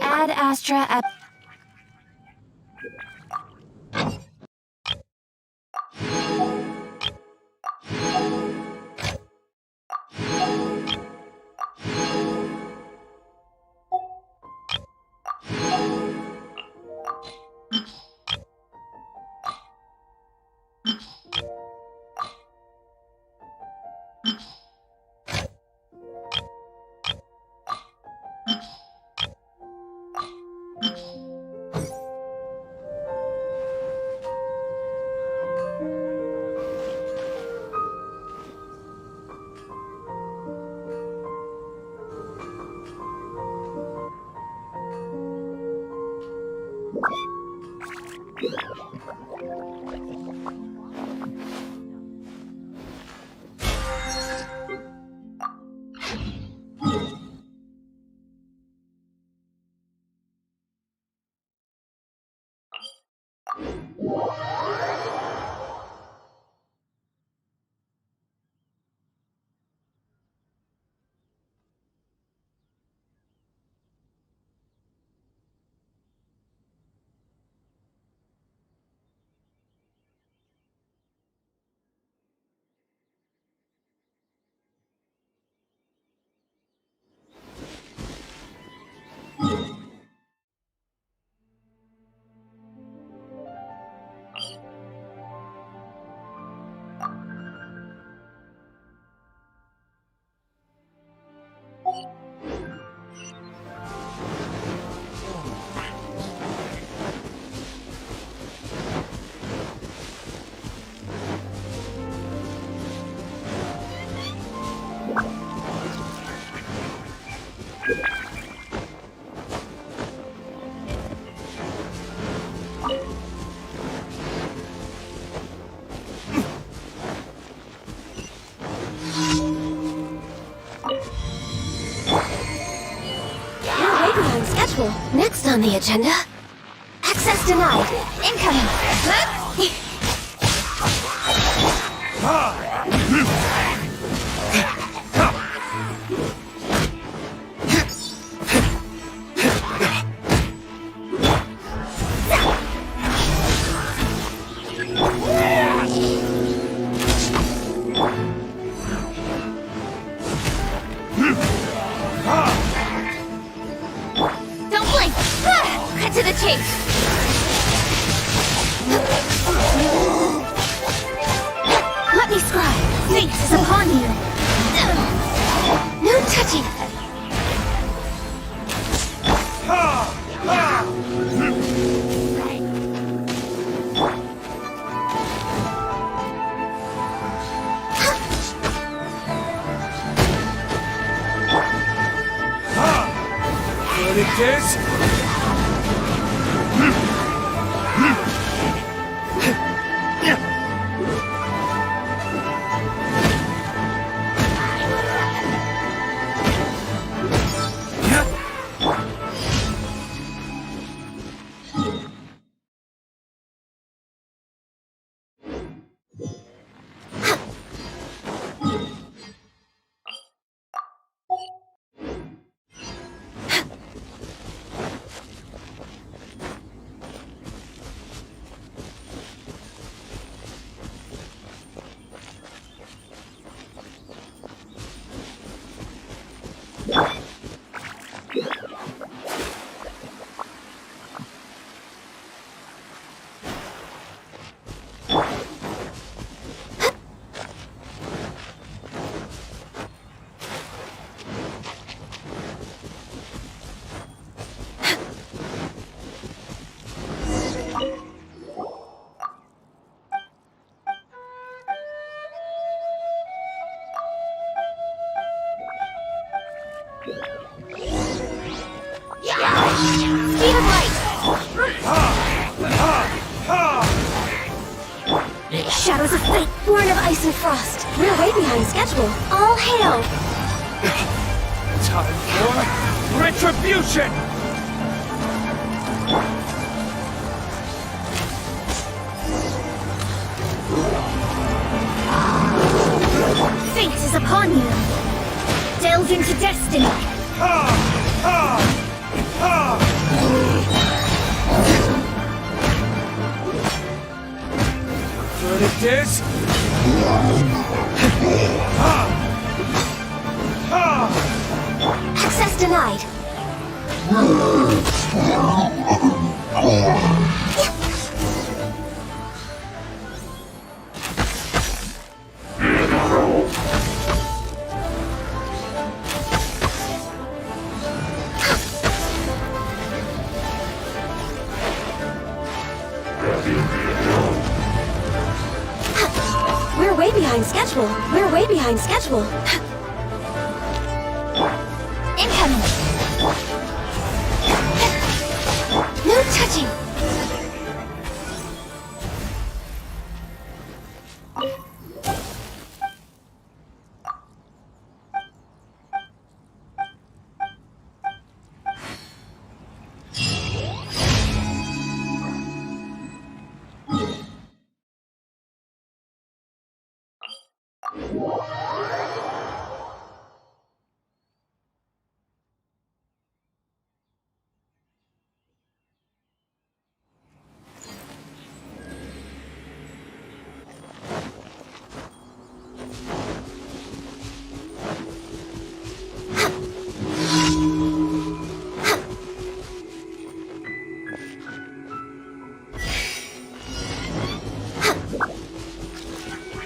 Ad Astra. Next on the agenda, access denied. Incoming. To the chase! Let me scry! Fate is upon you! No touching! What it is? Speed of light! Shadows of fate, born of ice and frost. We're way behind schedule. All hail! Time for retribution! Fate is upon you! Delve into destiny! Ha! Ha! Ha! Verdict is... Access denied. We're way behind schedule. We're way behind schedule. Incoming. No touching.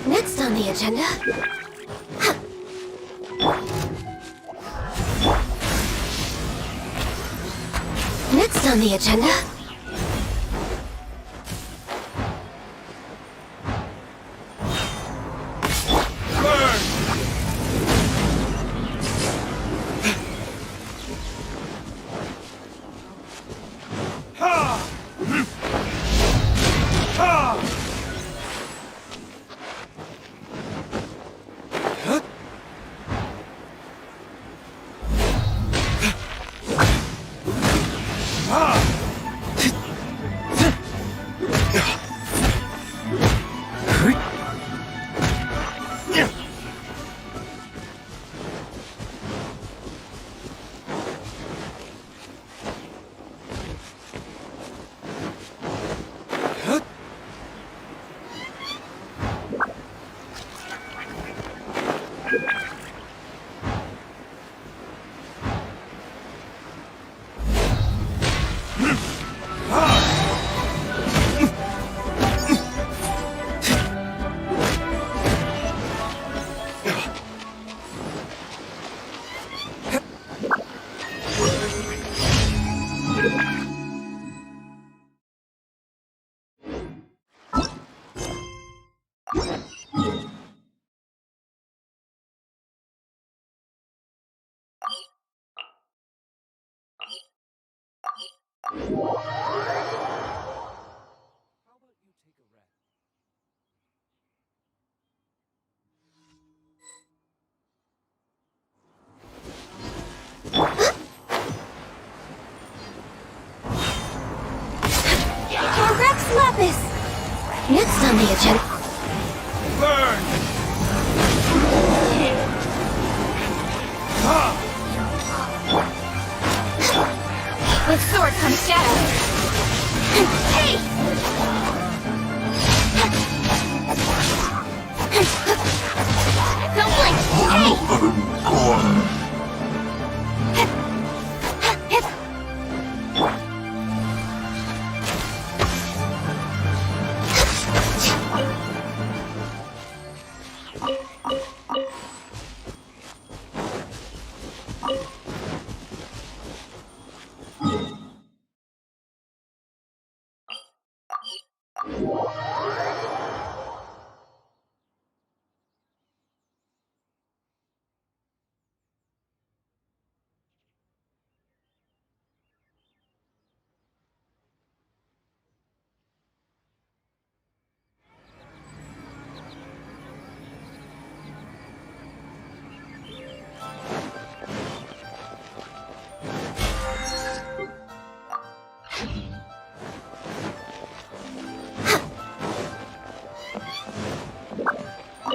Next on the agenda. Next on the agenda. Burn! Ha! Ha! Rex Lapis! Next on the agenda. Burn! Ha! With sword comes shadow. Hey! Don't blink! Hey!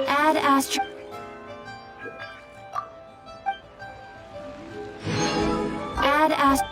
Add Astro. Add Astro.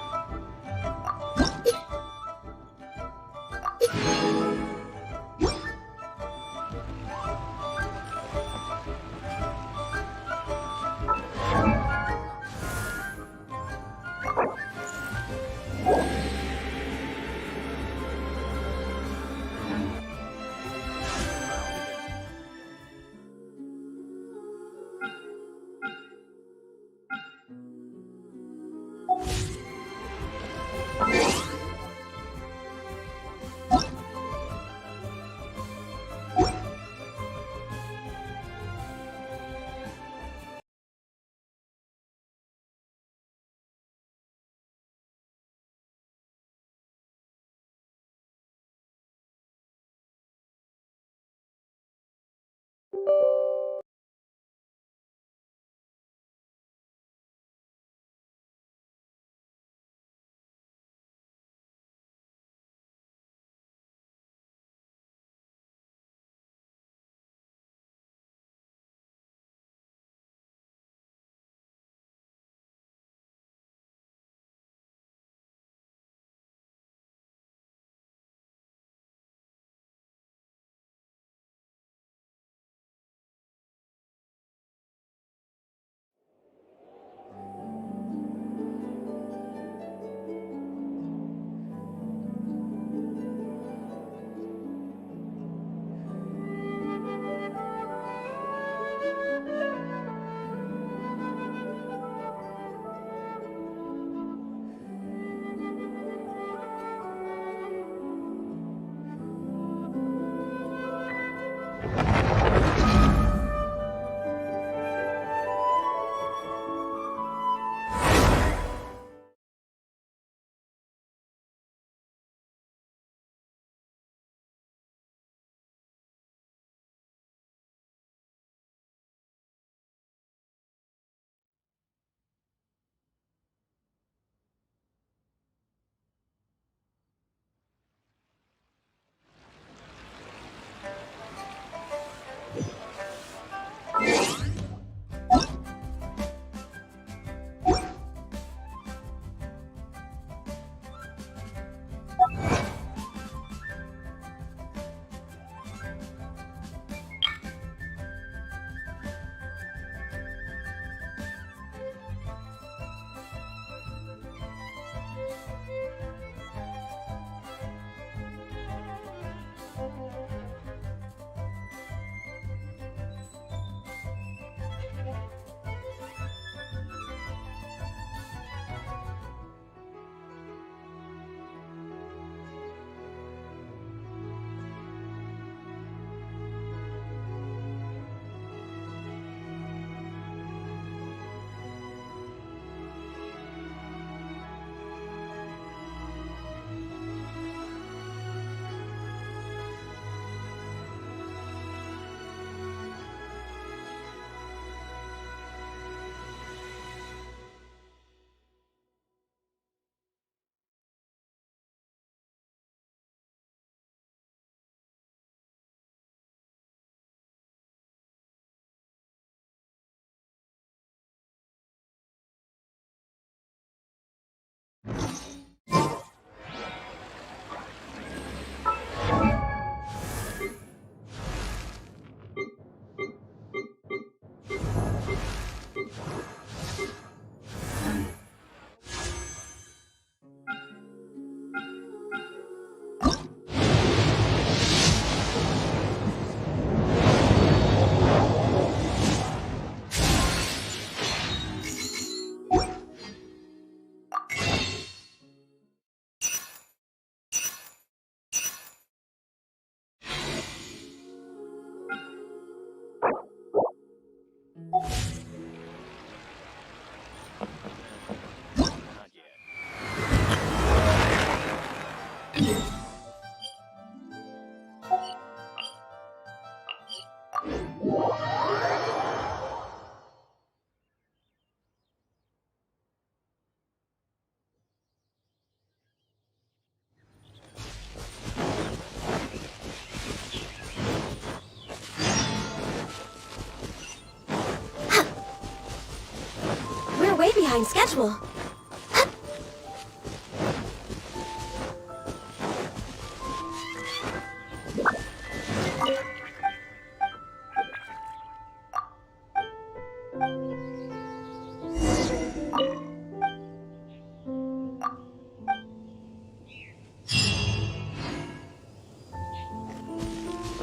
We're way behind schedule.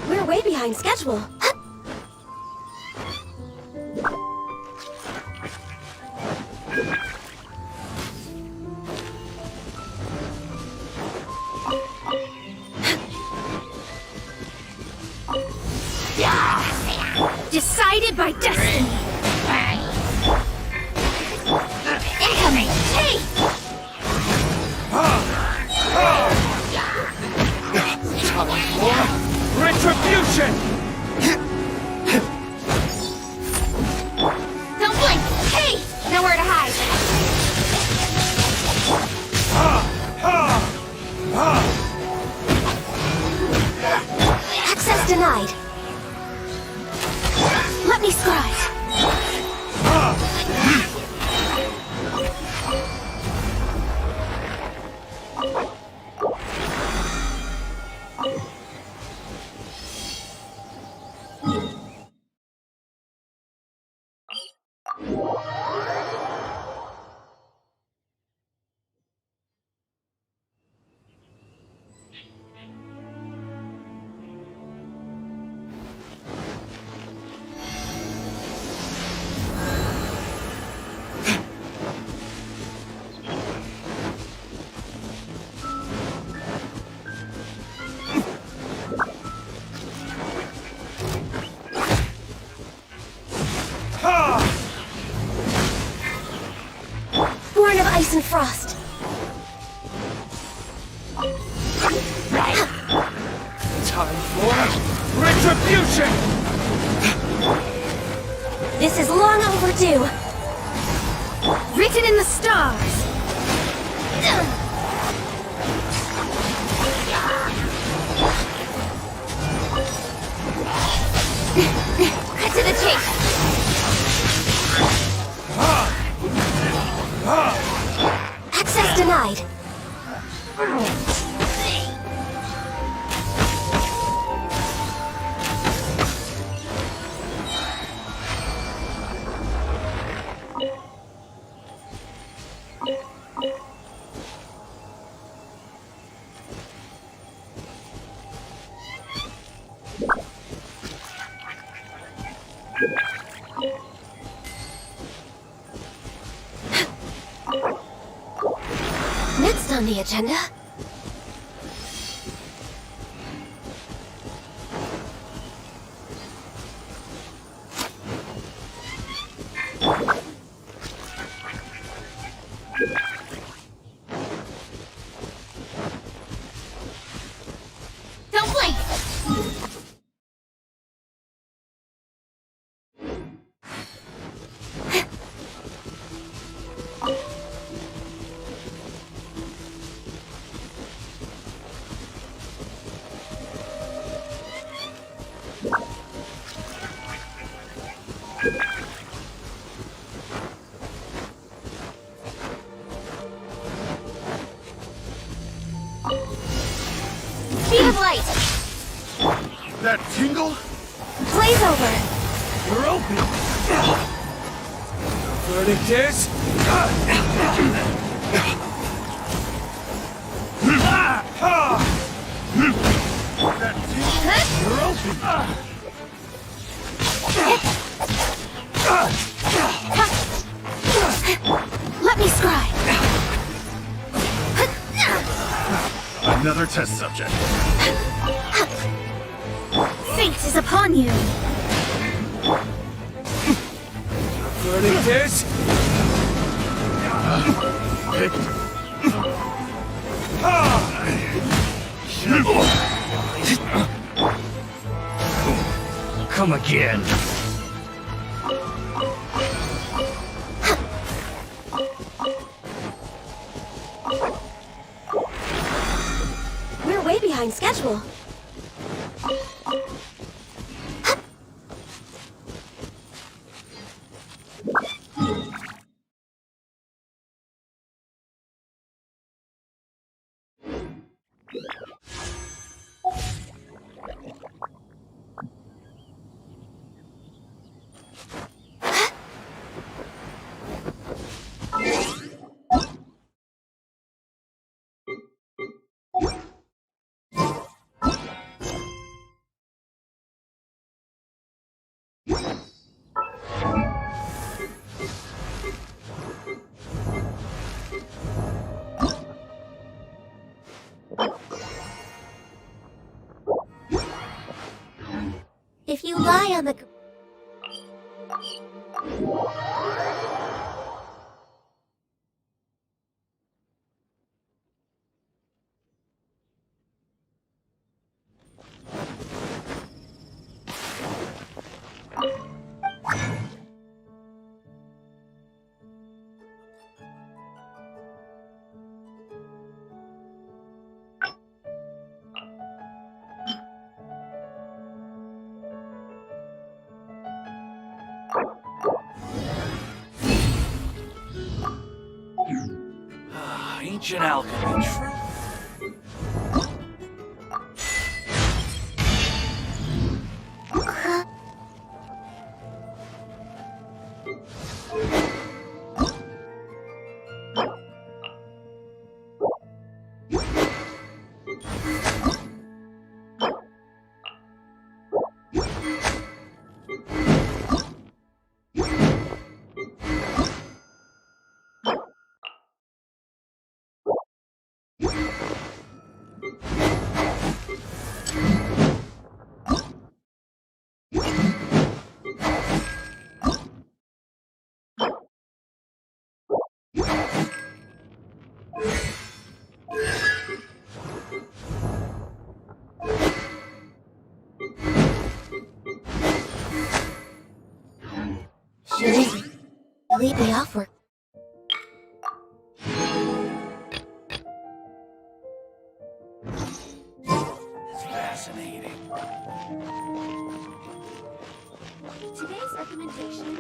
We're way behind schedule. Decided by destiny. Incoming! Hey! Retribution! Don't blink! Hey! Nowhere to hide. Access denied. Let me scry. Born of ice and frost. Time for retribution! This is long overdue. Written in the stars. Cut to the chase. Access denied. Next on the agenda. Don't blink! Speed of light! That tingle? Blaze over! You're open! Verdict is... That tingle? You're open! Let me scry! Another test subject. Fate is upon you! Verdict is... Come again. We're way behind schedule. If you lie on the... Ancient alchemy, true. Should we be off work? Fascinating. Today's recommendation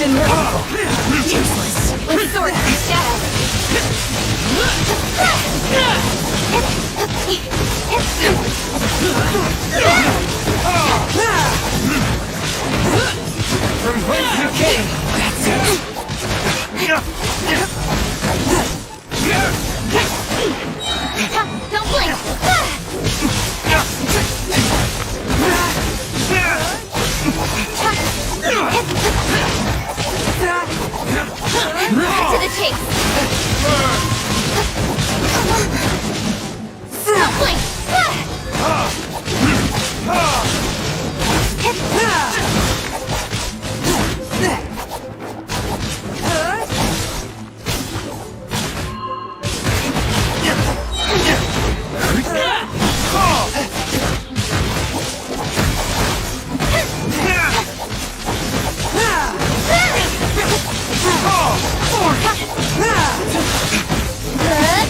Useless. With sword and shadow. From whence you came. That's it. Don't blink. To the chase. Don't blink.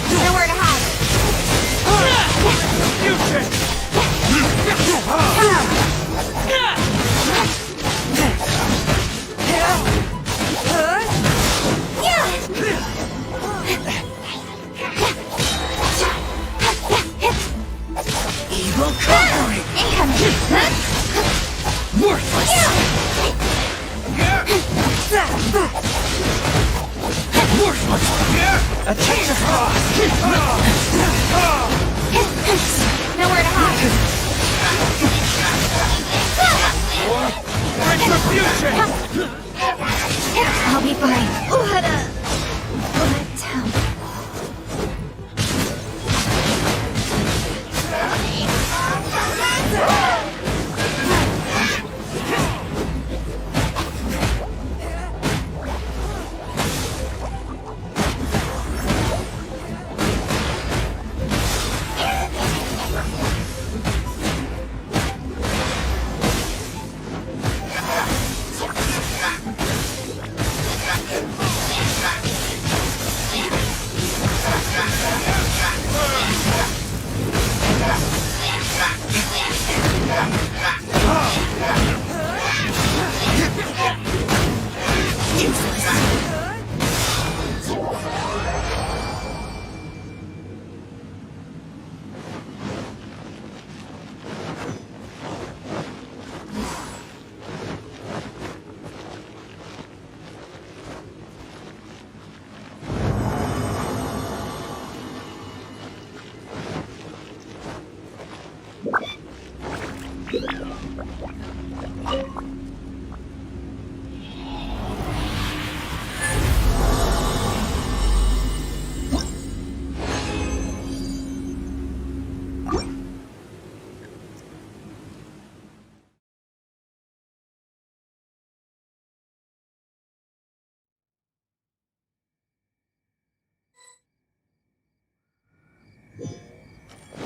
Nowhere to hide. Evil covering. Incoming. Worthless. Worthless. A touch of frost. Nowhere to hide. Retribution. I'll be fine. What a town.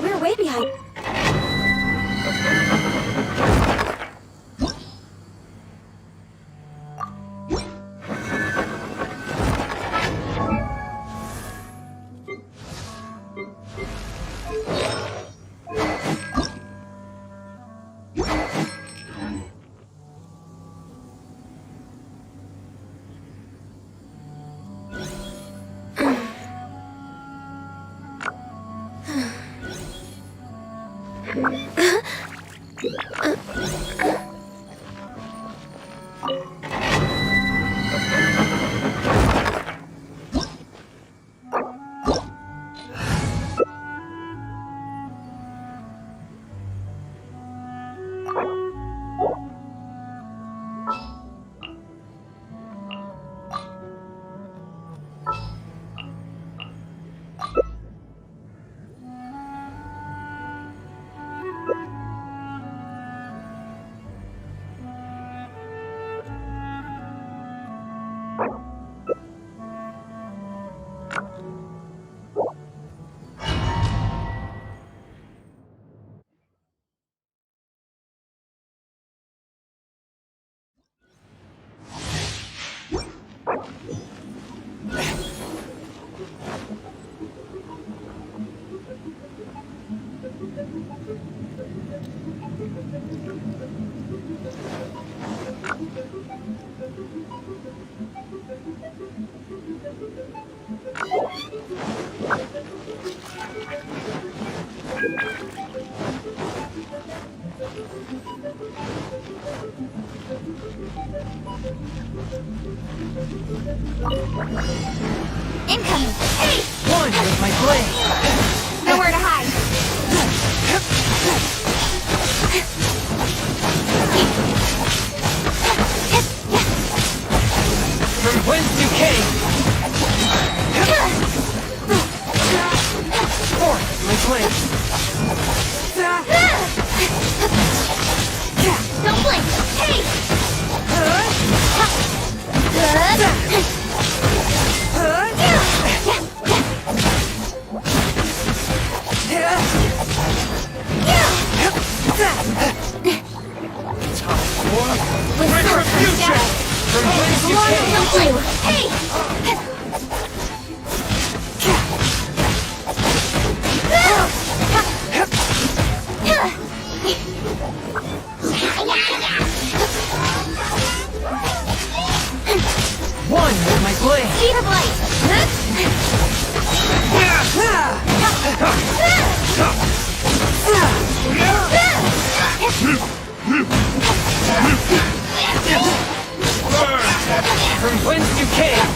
We're way behind. Incoming! Hey! One with my blade! Nowhere to hide! From whence you came! Forth my blade! Don't blink! Hey! Retribution! From whence you came! Hey! One with my blade! Speed of light! From whence you came!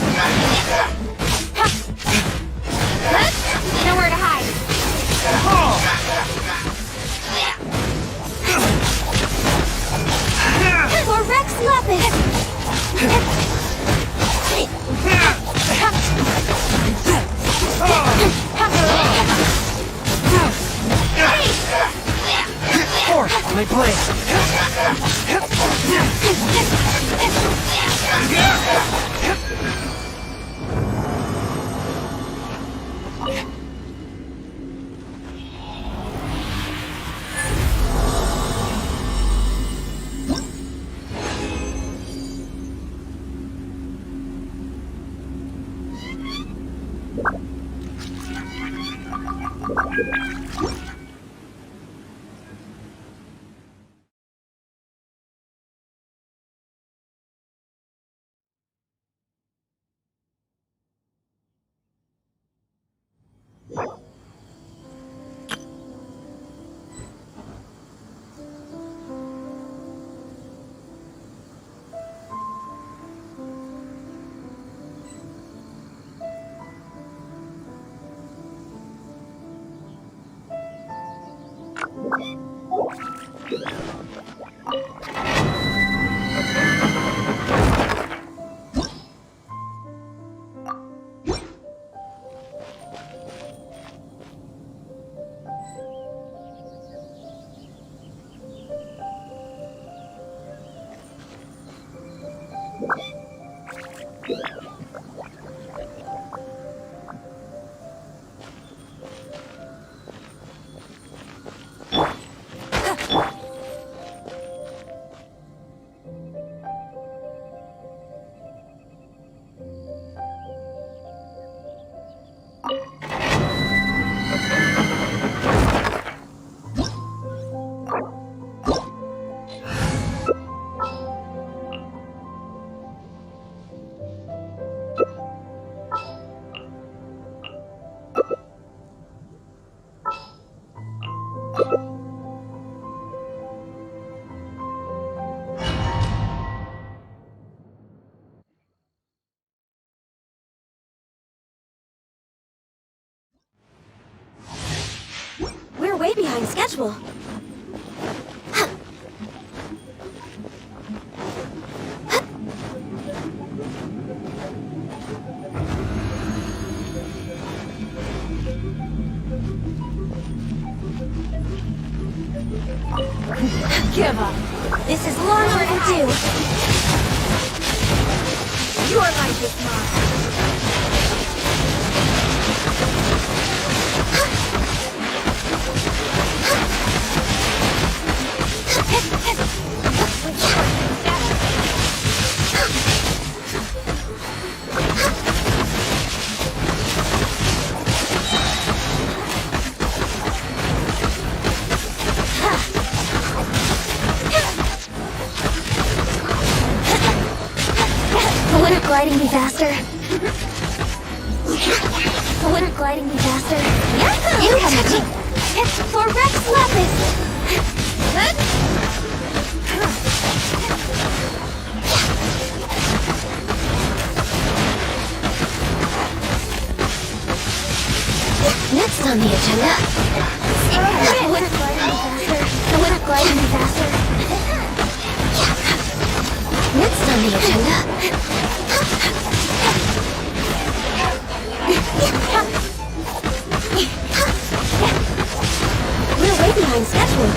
Nowhere to hide! For Rex Lapis! Forth my blade! We're way behind schedule. Give up! This is long overdue. Your life is mine. Wouldn't gliding be faster? Wouldn't gliding be faster? Incoming! For Rex Lapis! on the agenda? What's gliding faster? Next on the agenda? We're way behind schedule.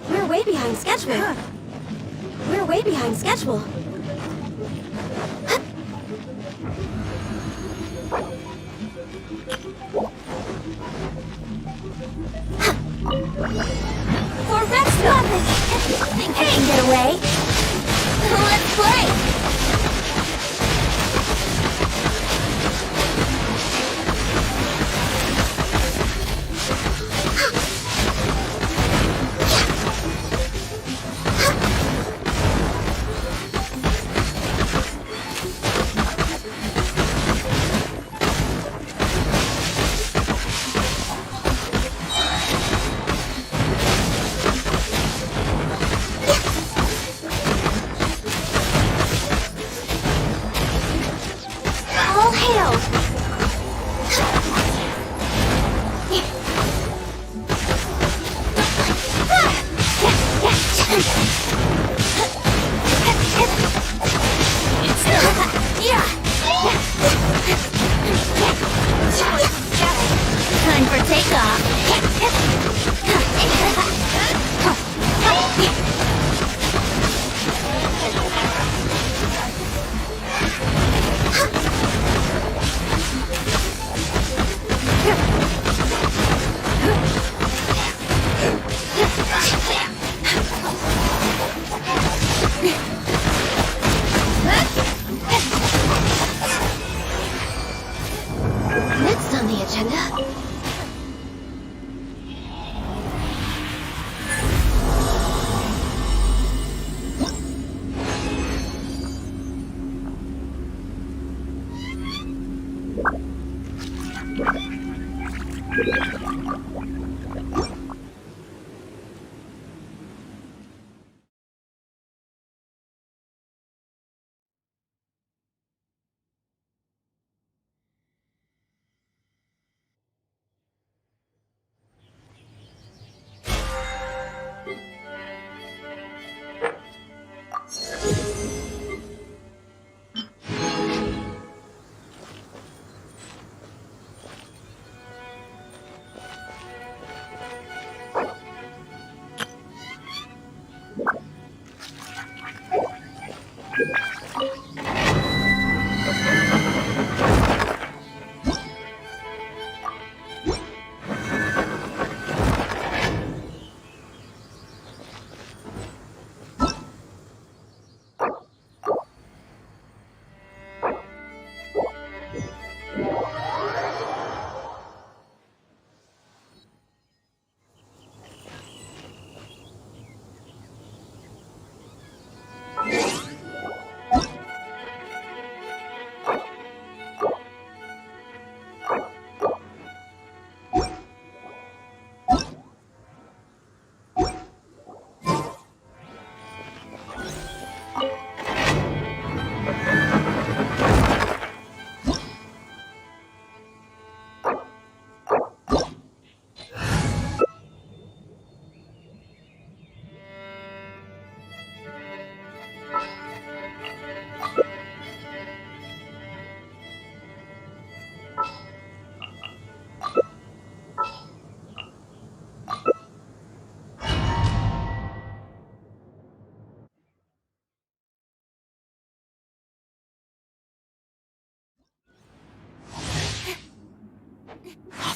We're way behind schedule. We're way behind schedule. For Rex Weapons! Think I can get away? Let's play!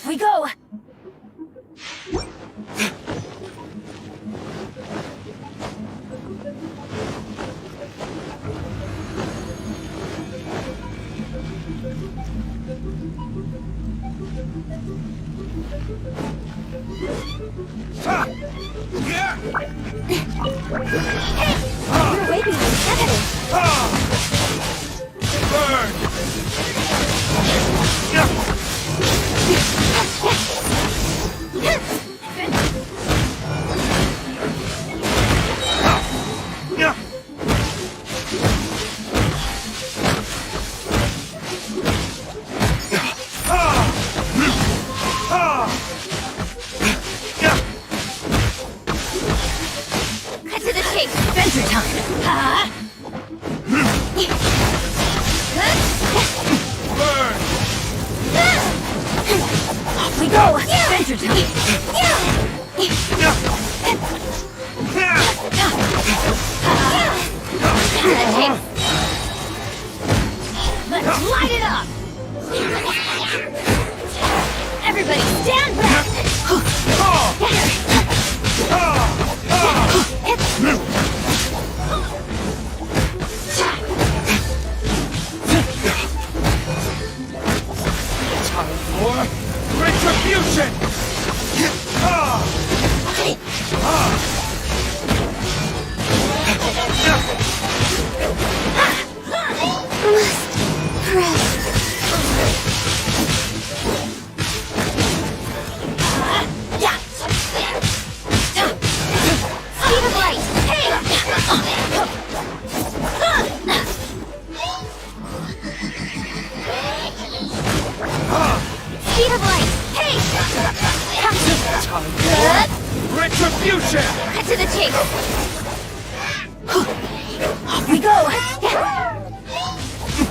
we go! We're way behind schedule. Cut to the chase. Adventure time. Off we go. Adventure time. Let's light it up. Everybody stand back. Retribution! Speed of light. Hey! Speed of light. Hey! Retribution! Cut to the chase. Off we go.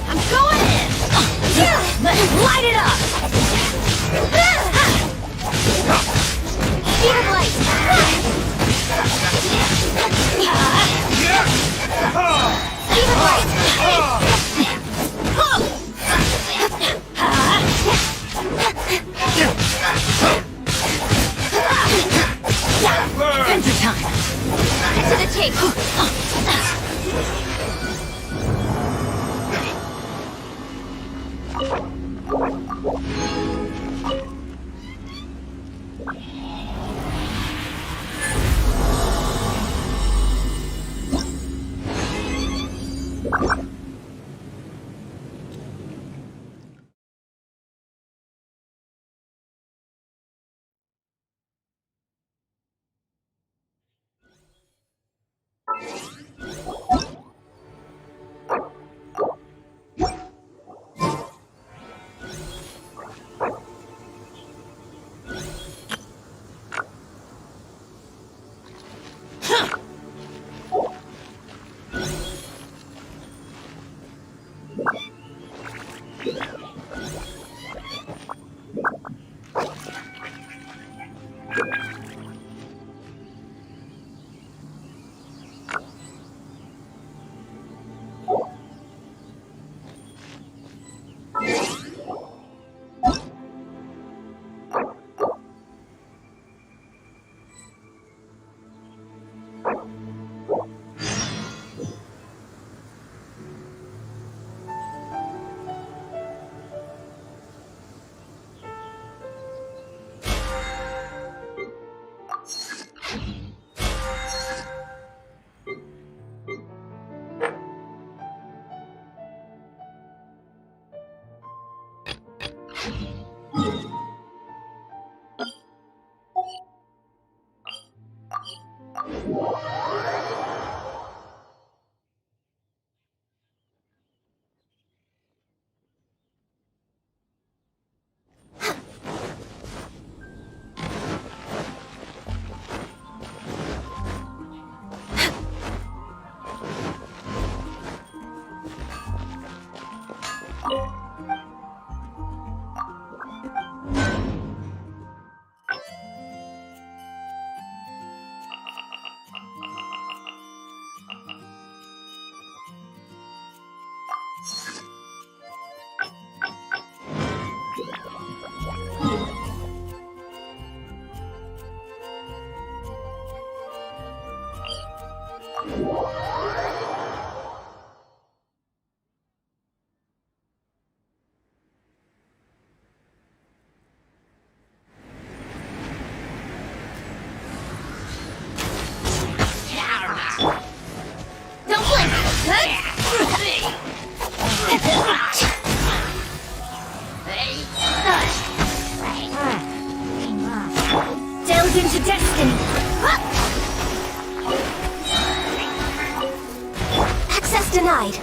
I'm going in. Let's light it up. Speed of light. Speed of light. Adventure time. Cut to the chase. Don't blink! Delve into destiny! Access denied!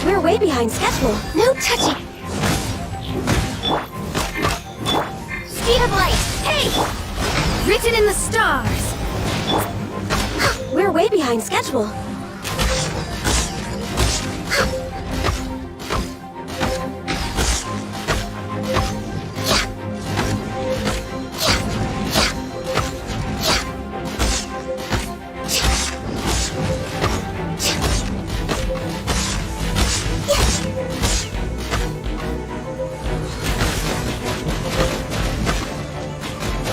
We're way behind schedule. No touching. Speed of light. Hey! Written in the stars. We're way behind schedule.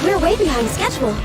We're way behind schedule.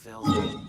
fulfilled.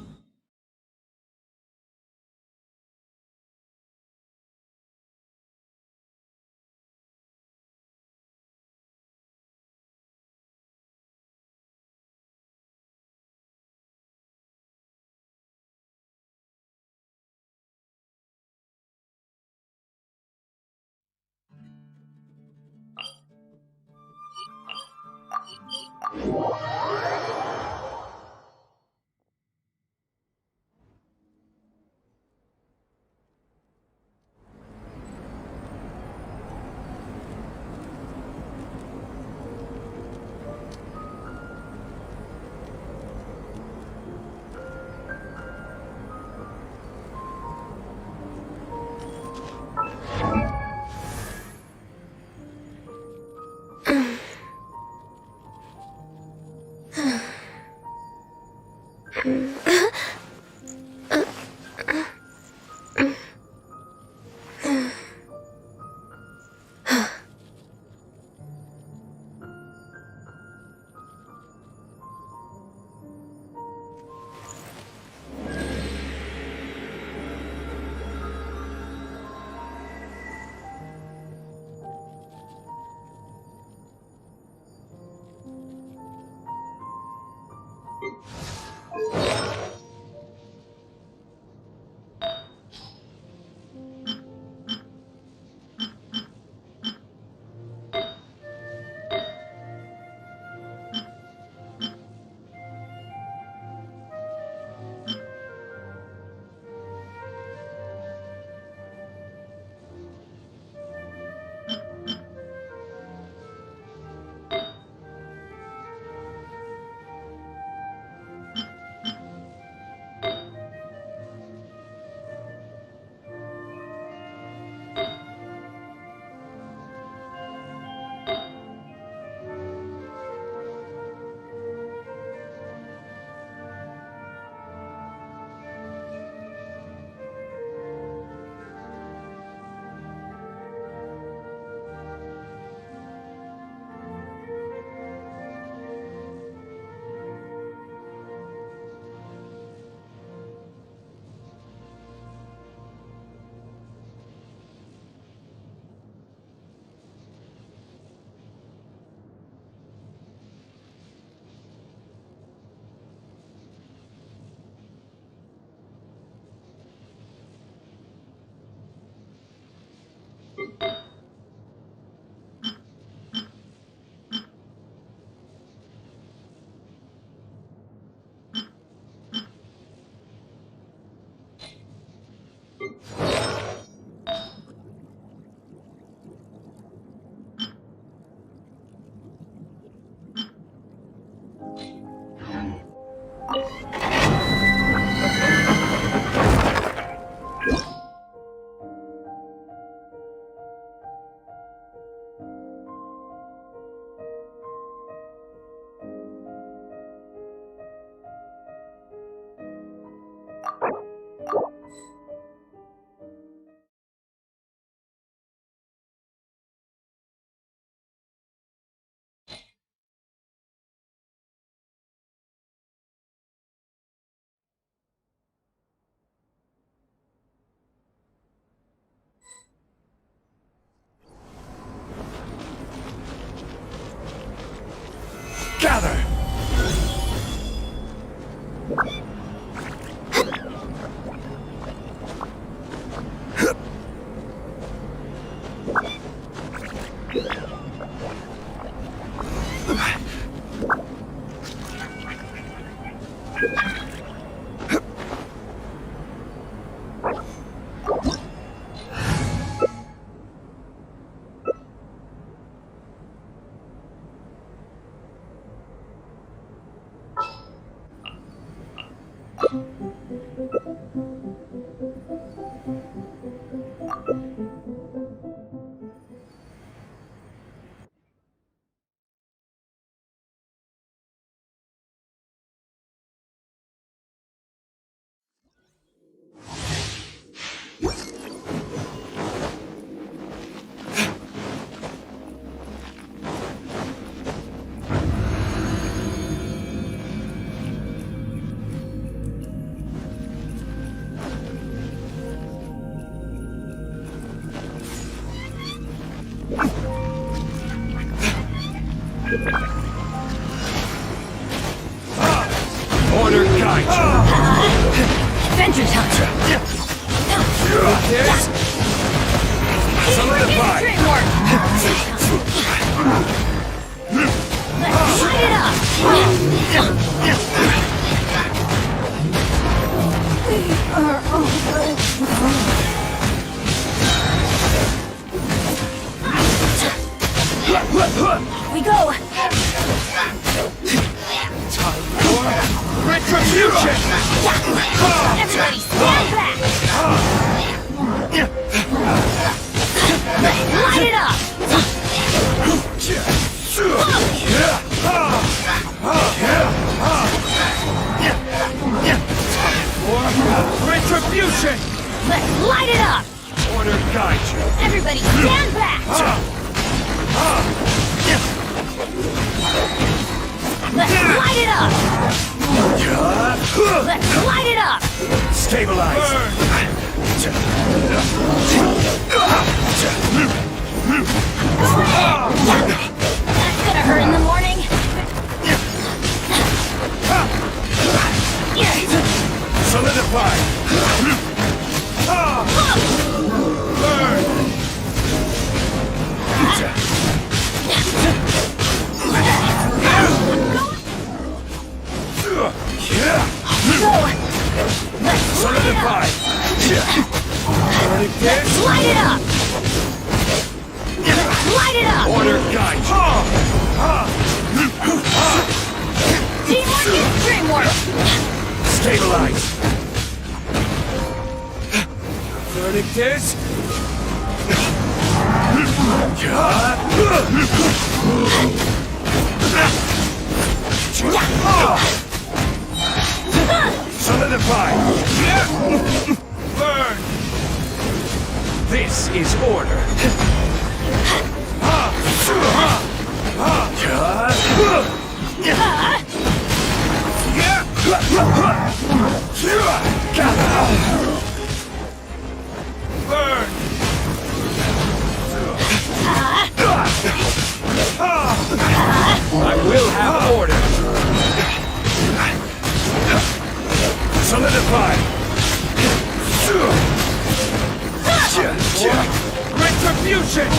Order guide Adventure time! you. This. Solidify. Dreamwork! Light it up! We go! Retribution. Everybody stand back! Light it up! Retribution. Let's light it up! Order guide you. Everybody stand back! Let's light it up! Let's light it up! Stabilize. That's gonna hurt in the morning! Solidify. Burn. Go! Let's Solidify. Burning this. light it up! Light it up! Order guide you. Teamwork is dreamwork! Stabilize. Burning this. Solidify. Burn. This is order. Burn. I will have order. Solidify. Retribution.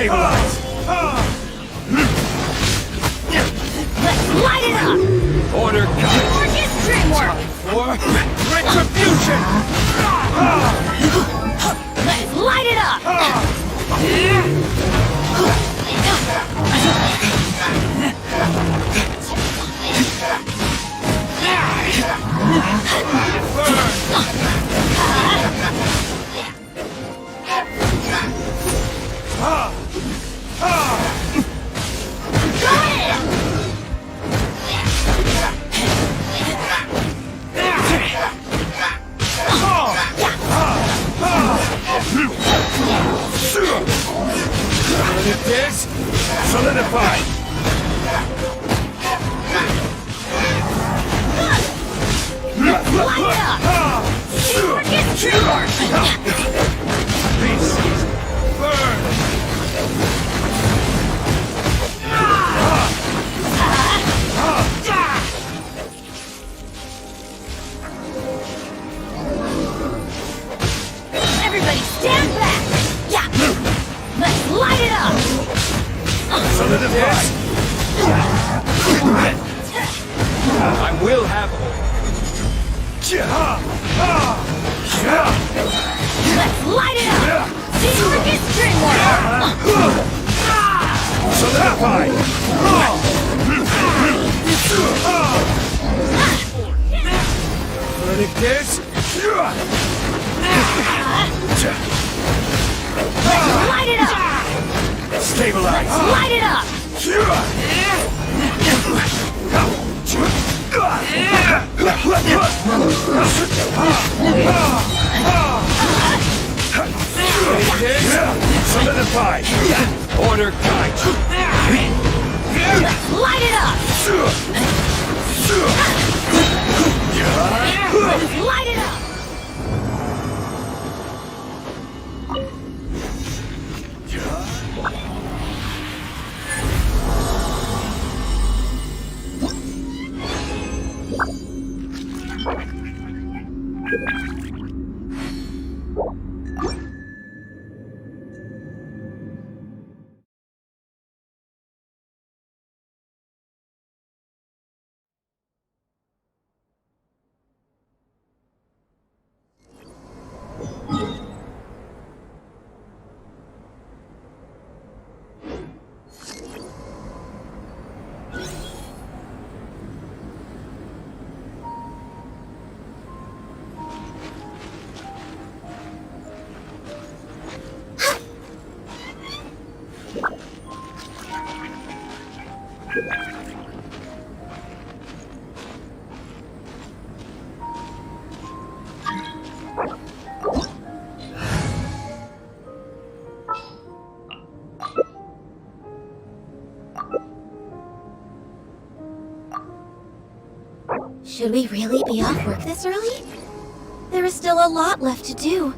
Stabilize! Let's light it up! Order cut! Orchid Dreamwork! For retribution! Let's light it up! It is solidified! Light it up! Orchid Dreamwork! This is burn! Everybody stand back! Yeah! Let's light it up! Solidified! I will have order. Let's light it up! Orchid Dreamwork! Solidified! Verdict is... Light it up! Stabilize! Light it up! Solidified! Order cut! Light it up! Light it up! Should we really be off work this early? There is still a lot left to do.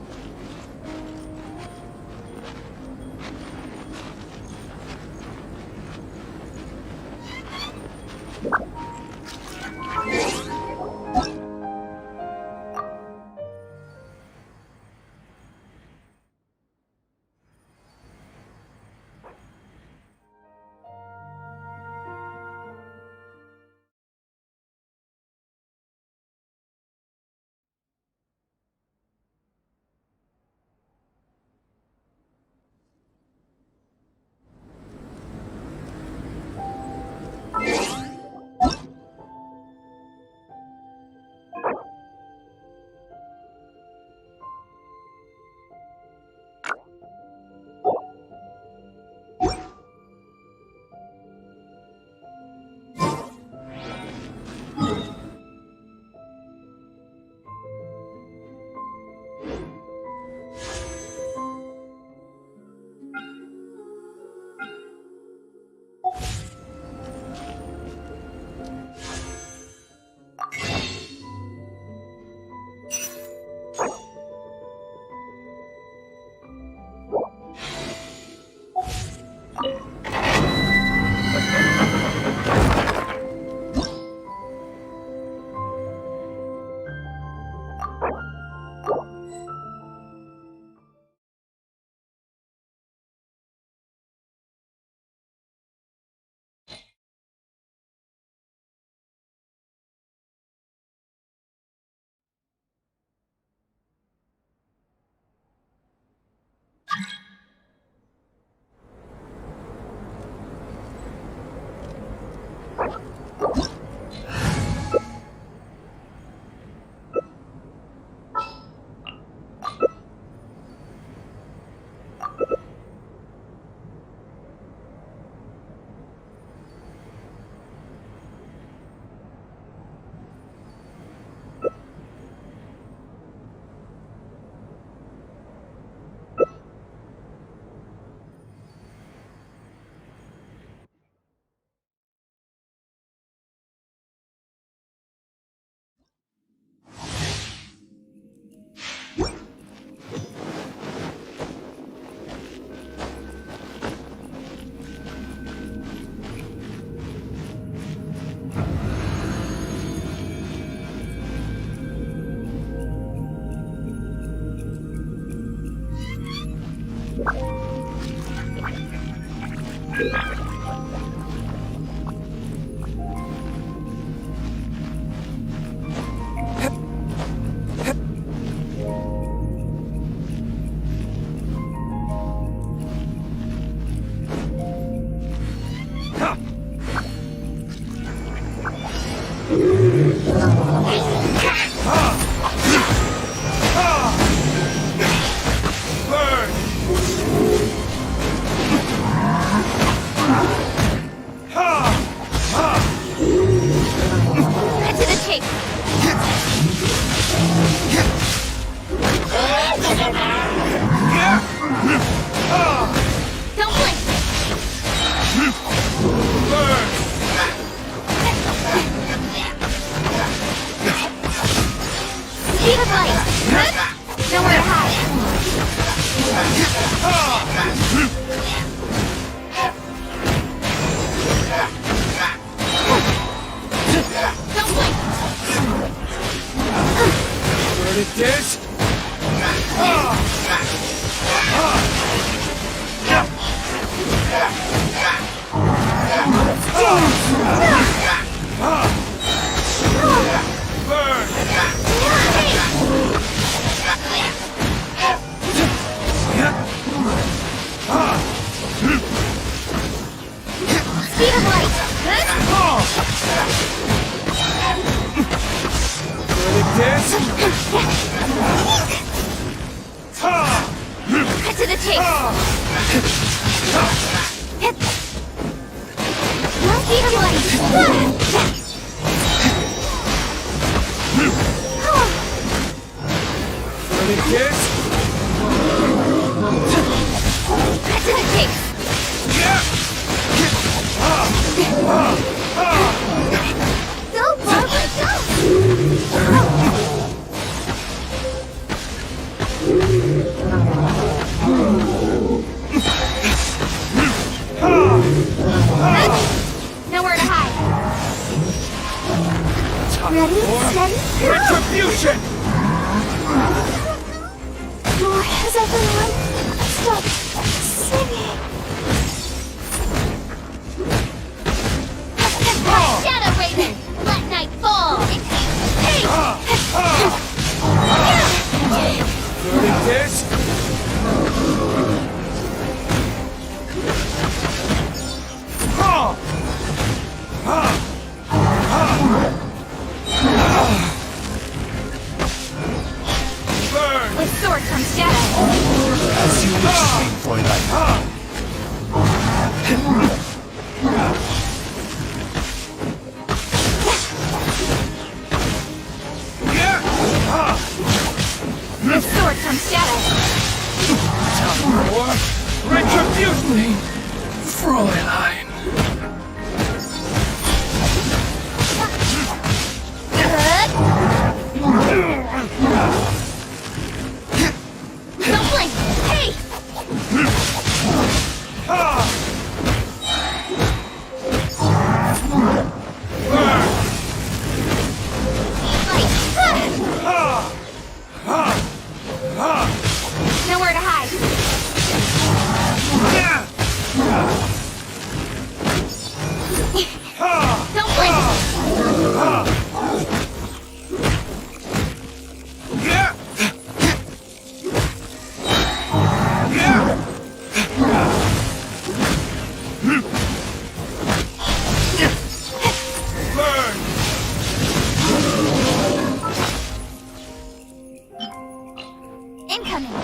Burn! Cut to the chase. Don't blink. Burn! Speed of light. Nowhere to hide. Don't blink. Burn it is! Burn! Speed of light. Burn it is! Cut to the chase. Speed of light. Burn it is! Cut to the chase. Go, Barbara, go! Nowhere to hide. Ready, steady, go! Retribution! Nor has everyone stopped singing. Shadow Raven, let night fall. Hey! Burn it is! Burn! With sword comes shadow. As you wish, Fräulein. With sword comes shadow. More retribution! Fräulein. Don't blink. Hey! Burn! Light. Nowhere to hide. Don't blink. Burn! Incoming.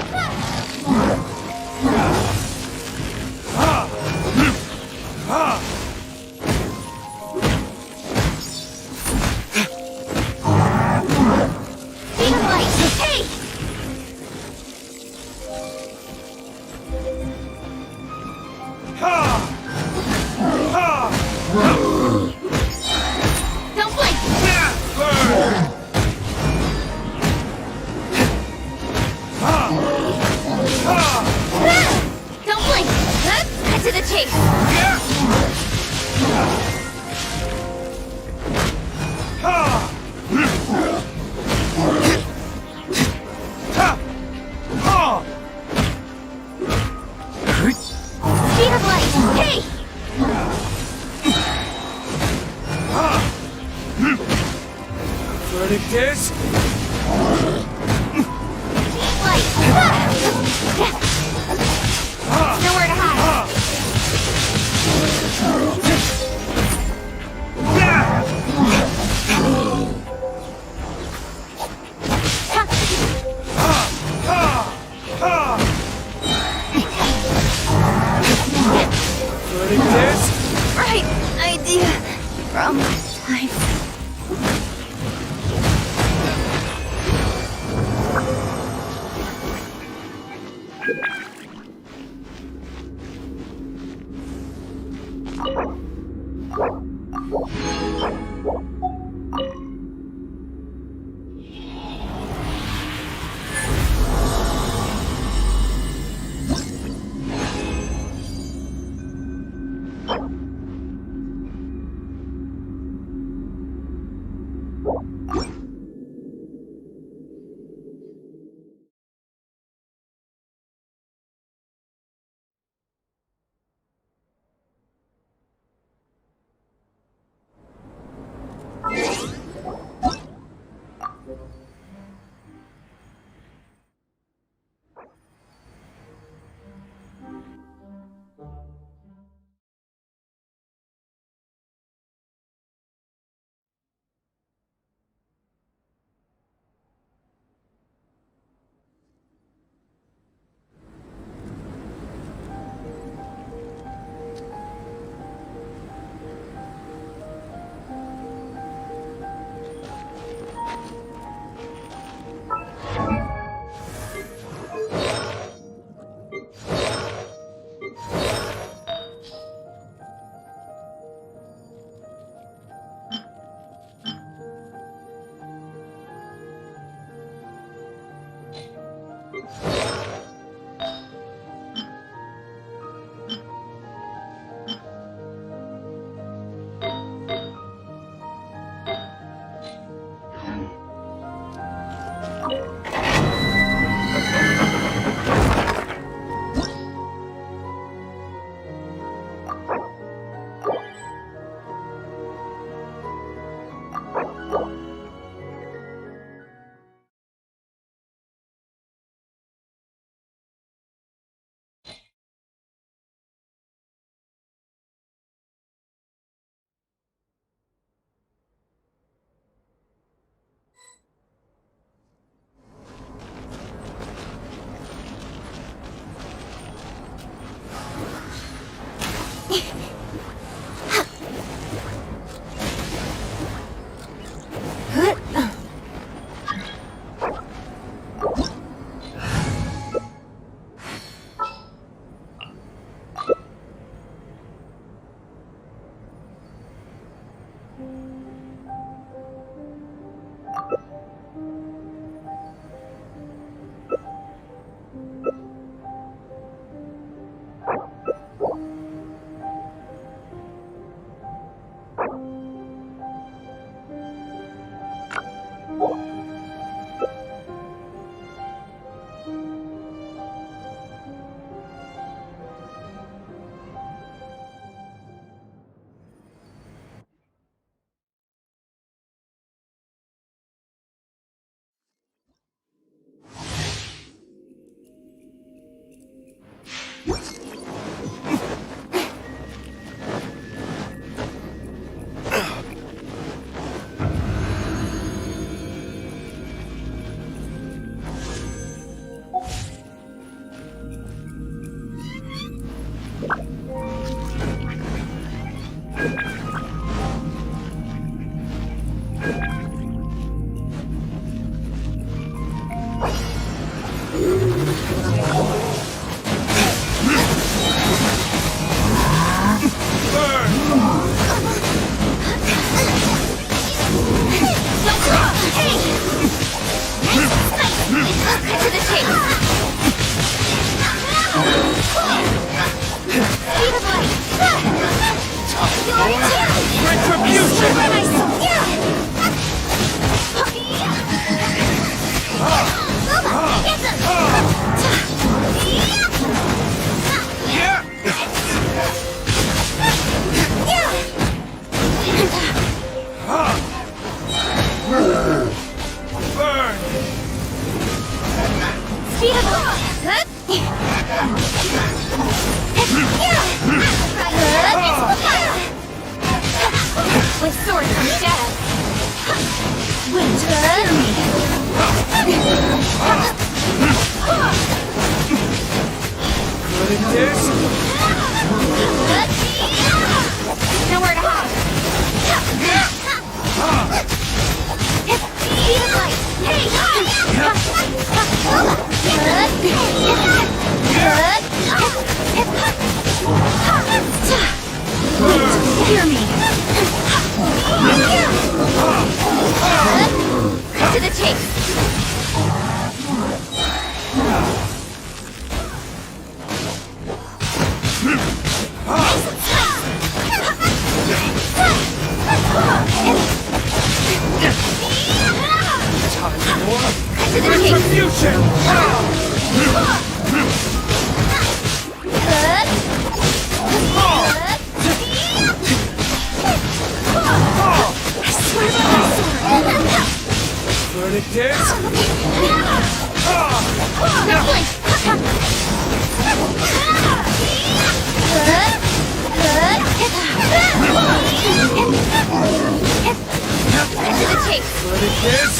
Speed of light. Hey! Don't blink. Burn! Don't blink. Cut to the chase. Speed of light. Hey! Verdict is... Light. Nowhere to hide. With sword from shadow. Winter. Good at this. Nowhere to hide. Speed of light. Hey! Hear me. Cut to the chase. Retribution! Good at this. Good at this.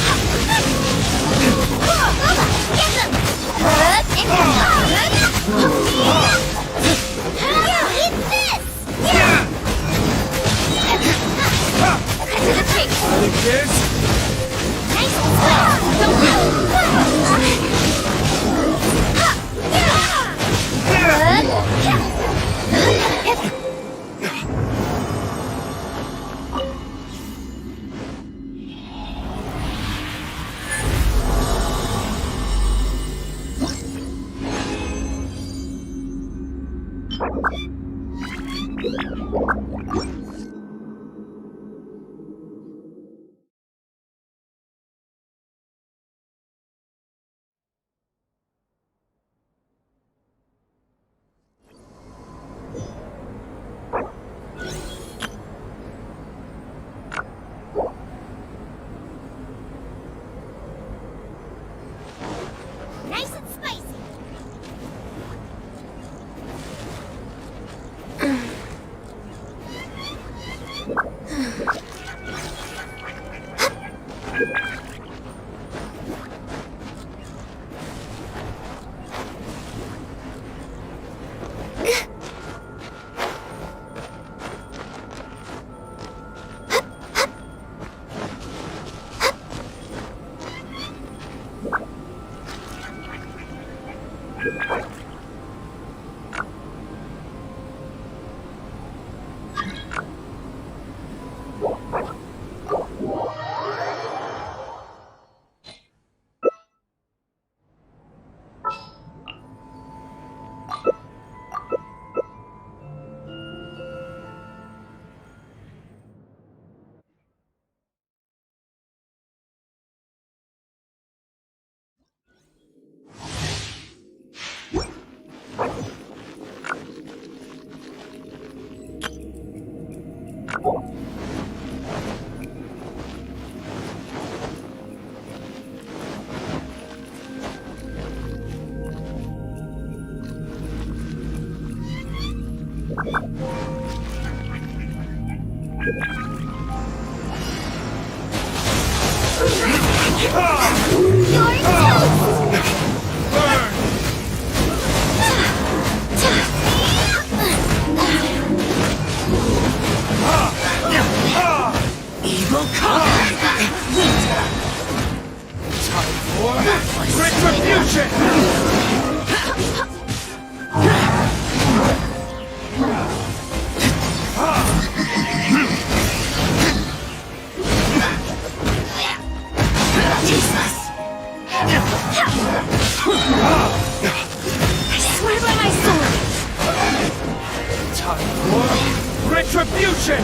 Good at this. Evil conquered! Time for retribution! Jesus! I swear by my sword! Time for retribution!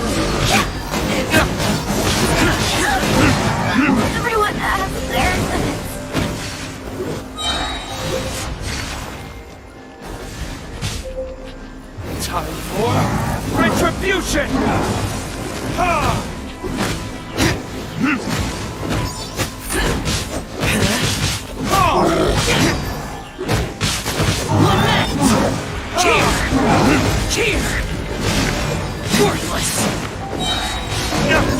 Everyone has their limits. Time for retribution! Ha! Lament! Cheer! Cheer! Worthless!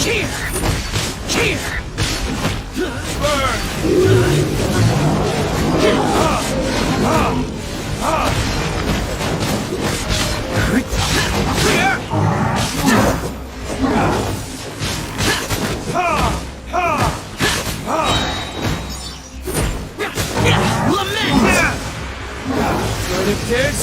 Cheer! Cheer! Burn! Lament! Verdict is...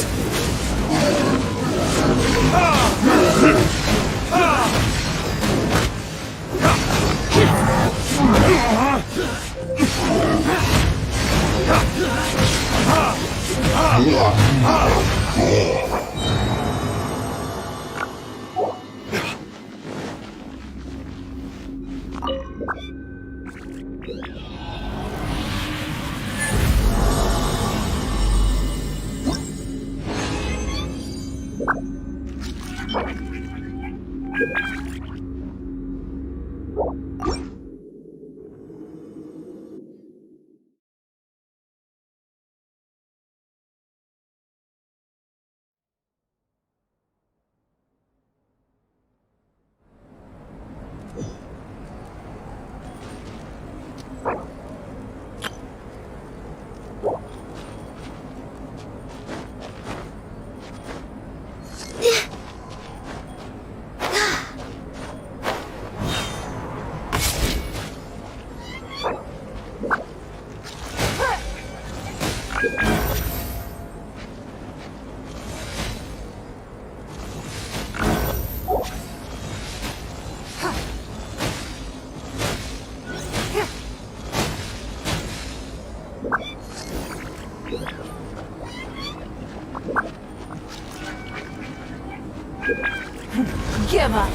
Give up!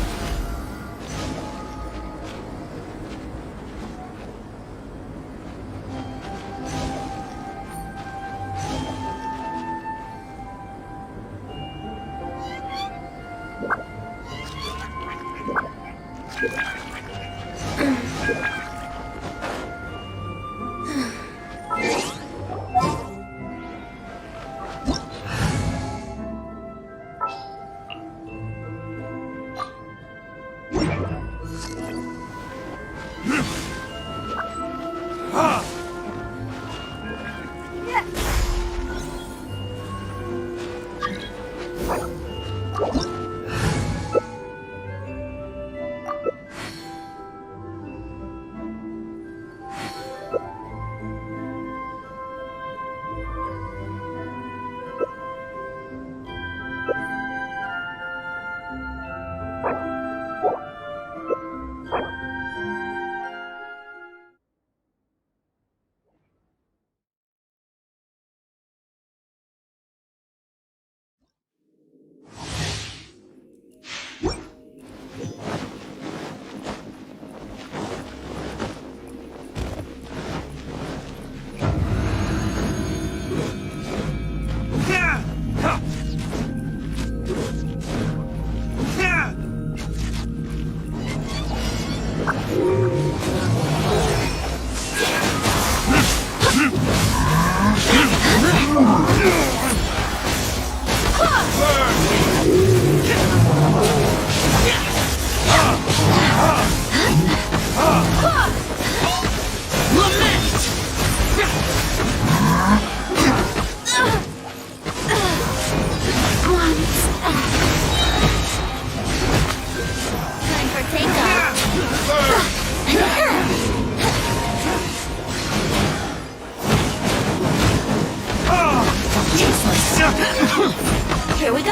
Here we go!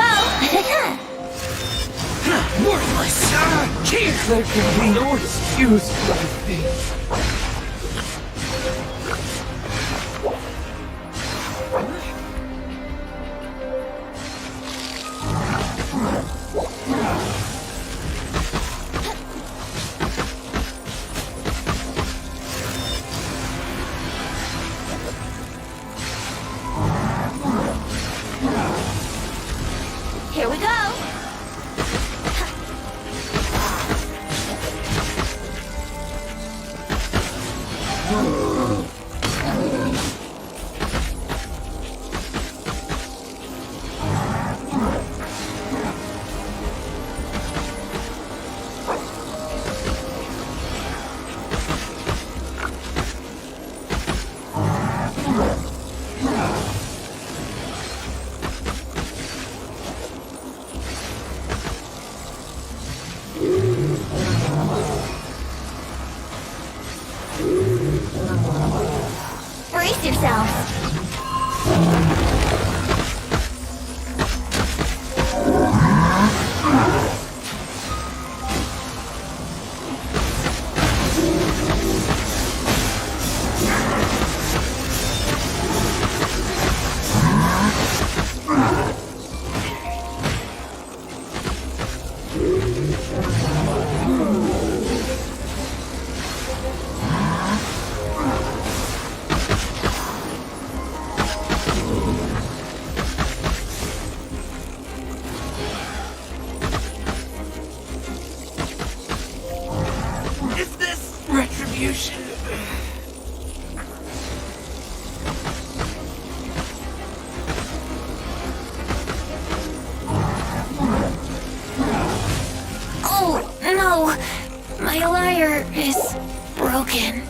Worthless! There can be no excuse for anything. Here we go! Brace yourselves! Is this retribution? Oh, no! My lyre is broken.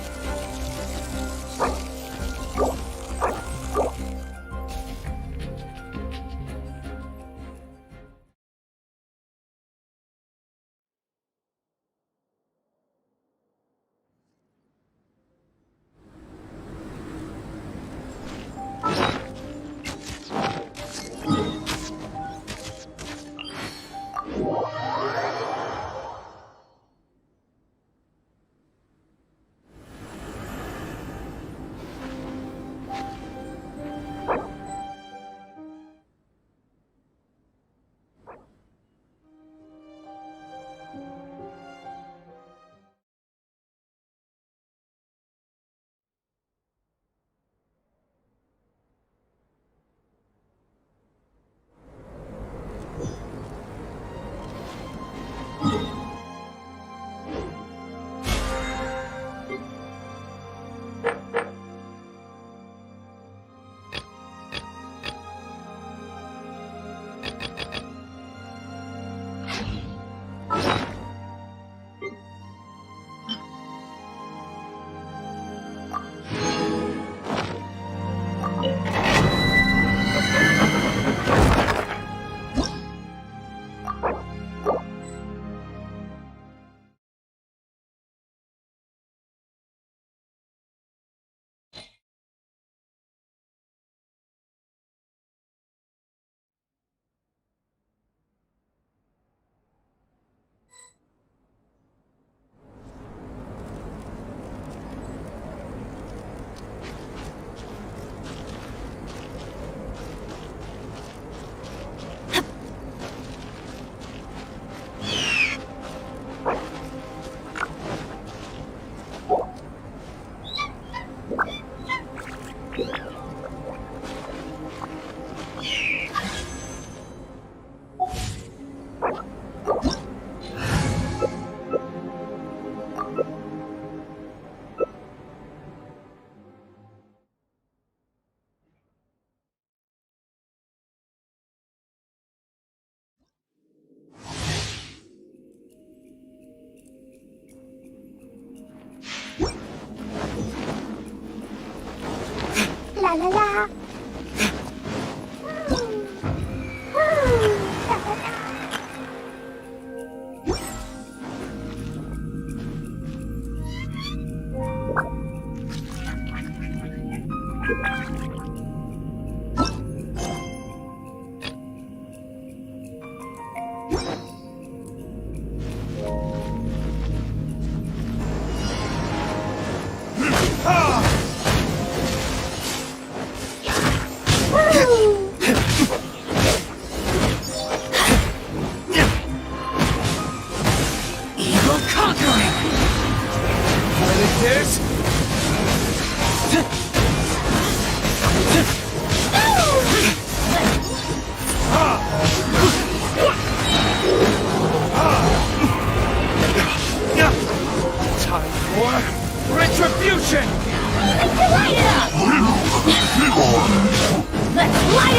La la la.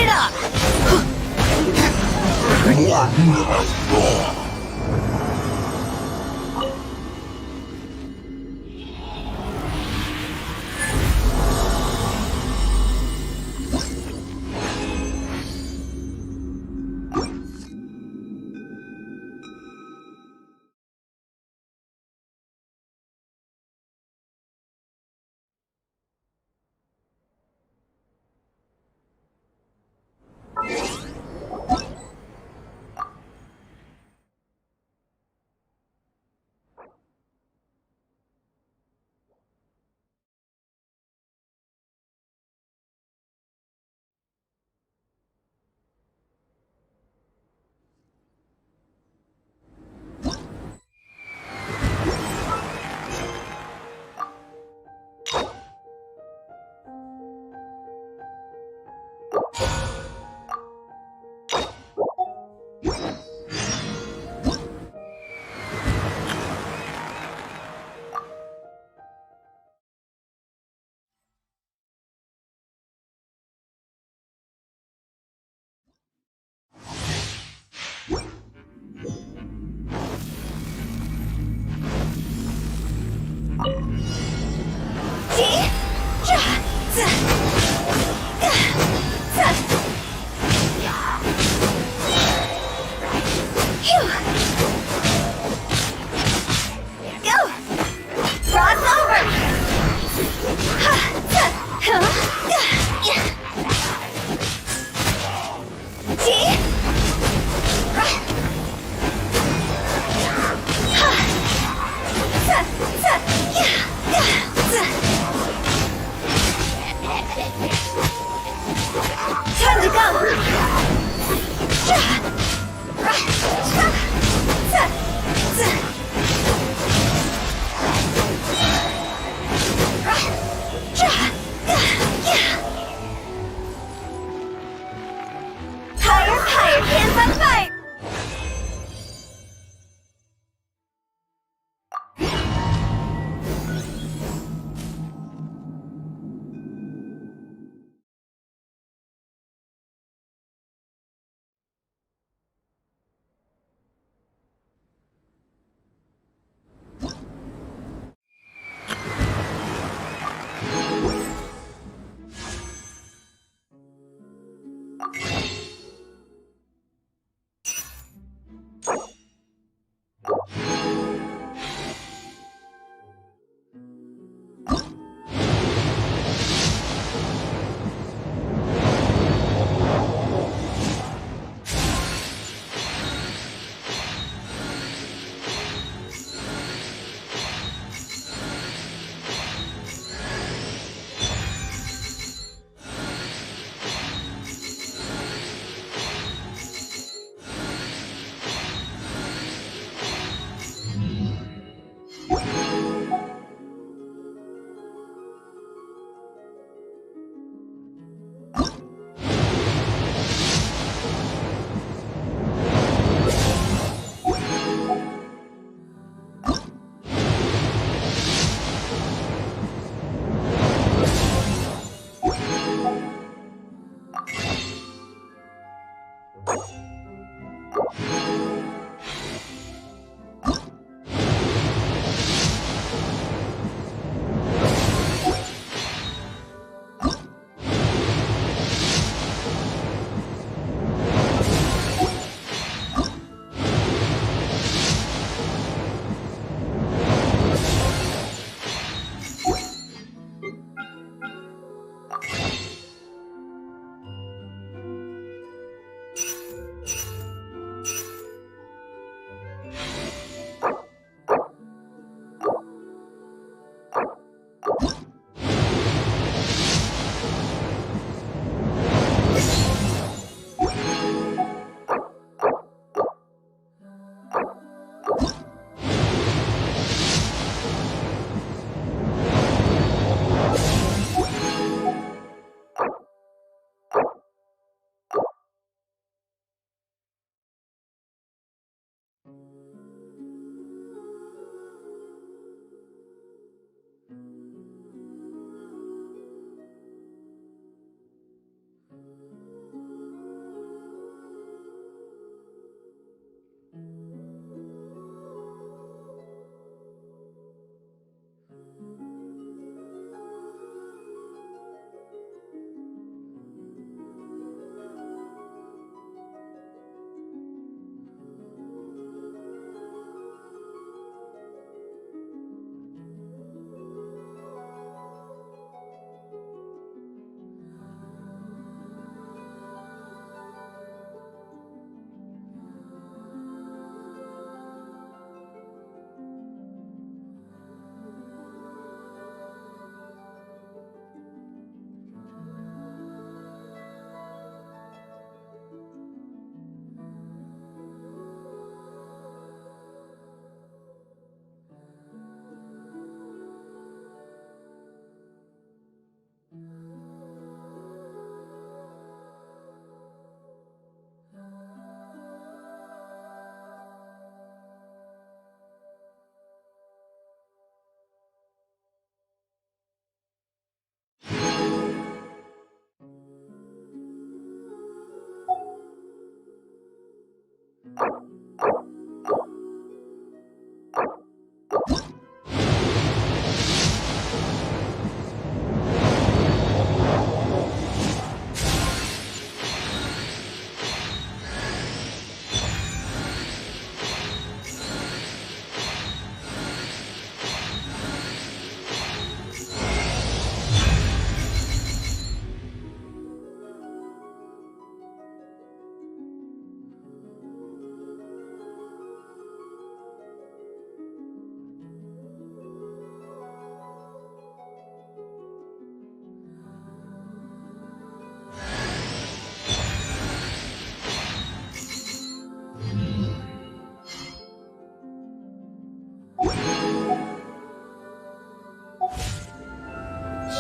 it up!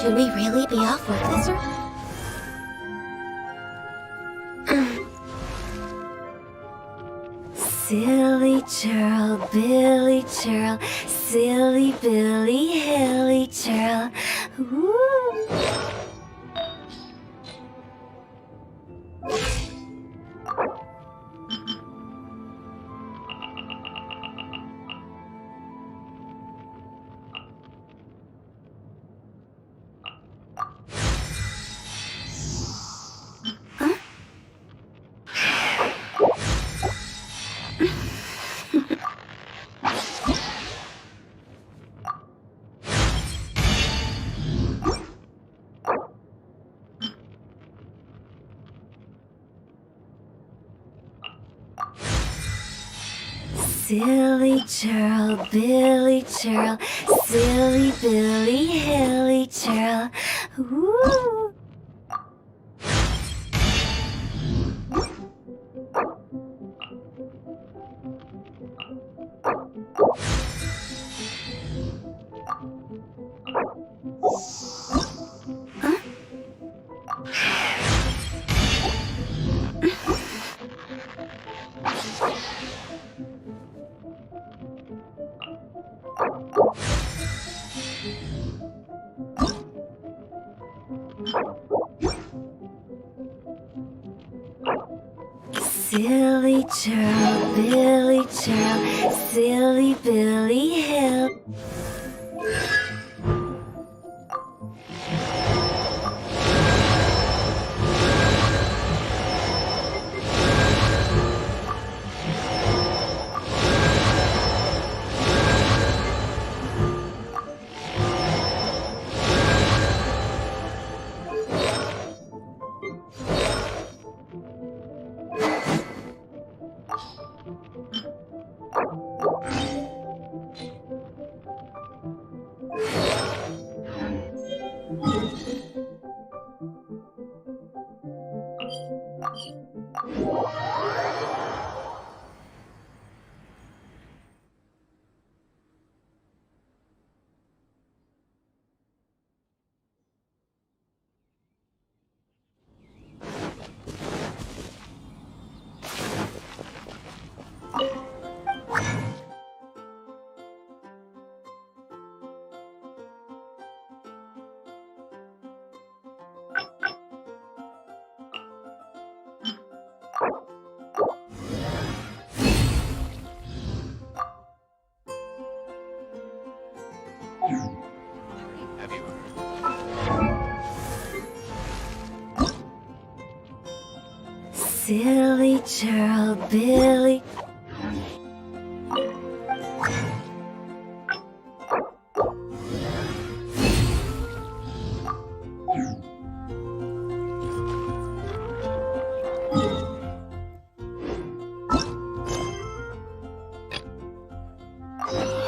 Should we really be off work this early? Silly churl, Billy churl, silly Billy, hilly churl. Ooh. Silly churl, Billy churl, silly Billy, hilly churl. Ooh. Silly churl, Billy churl, silly Billy hill. Have you Silly churl, Billy.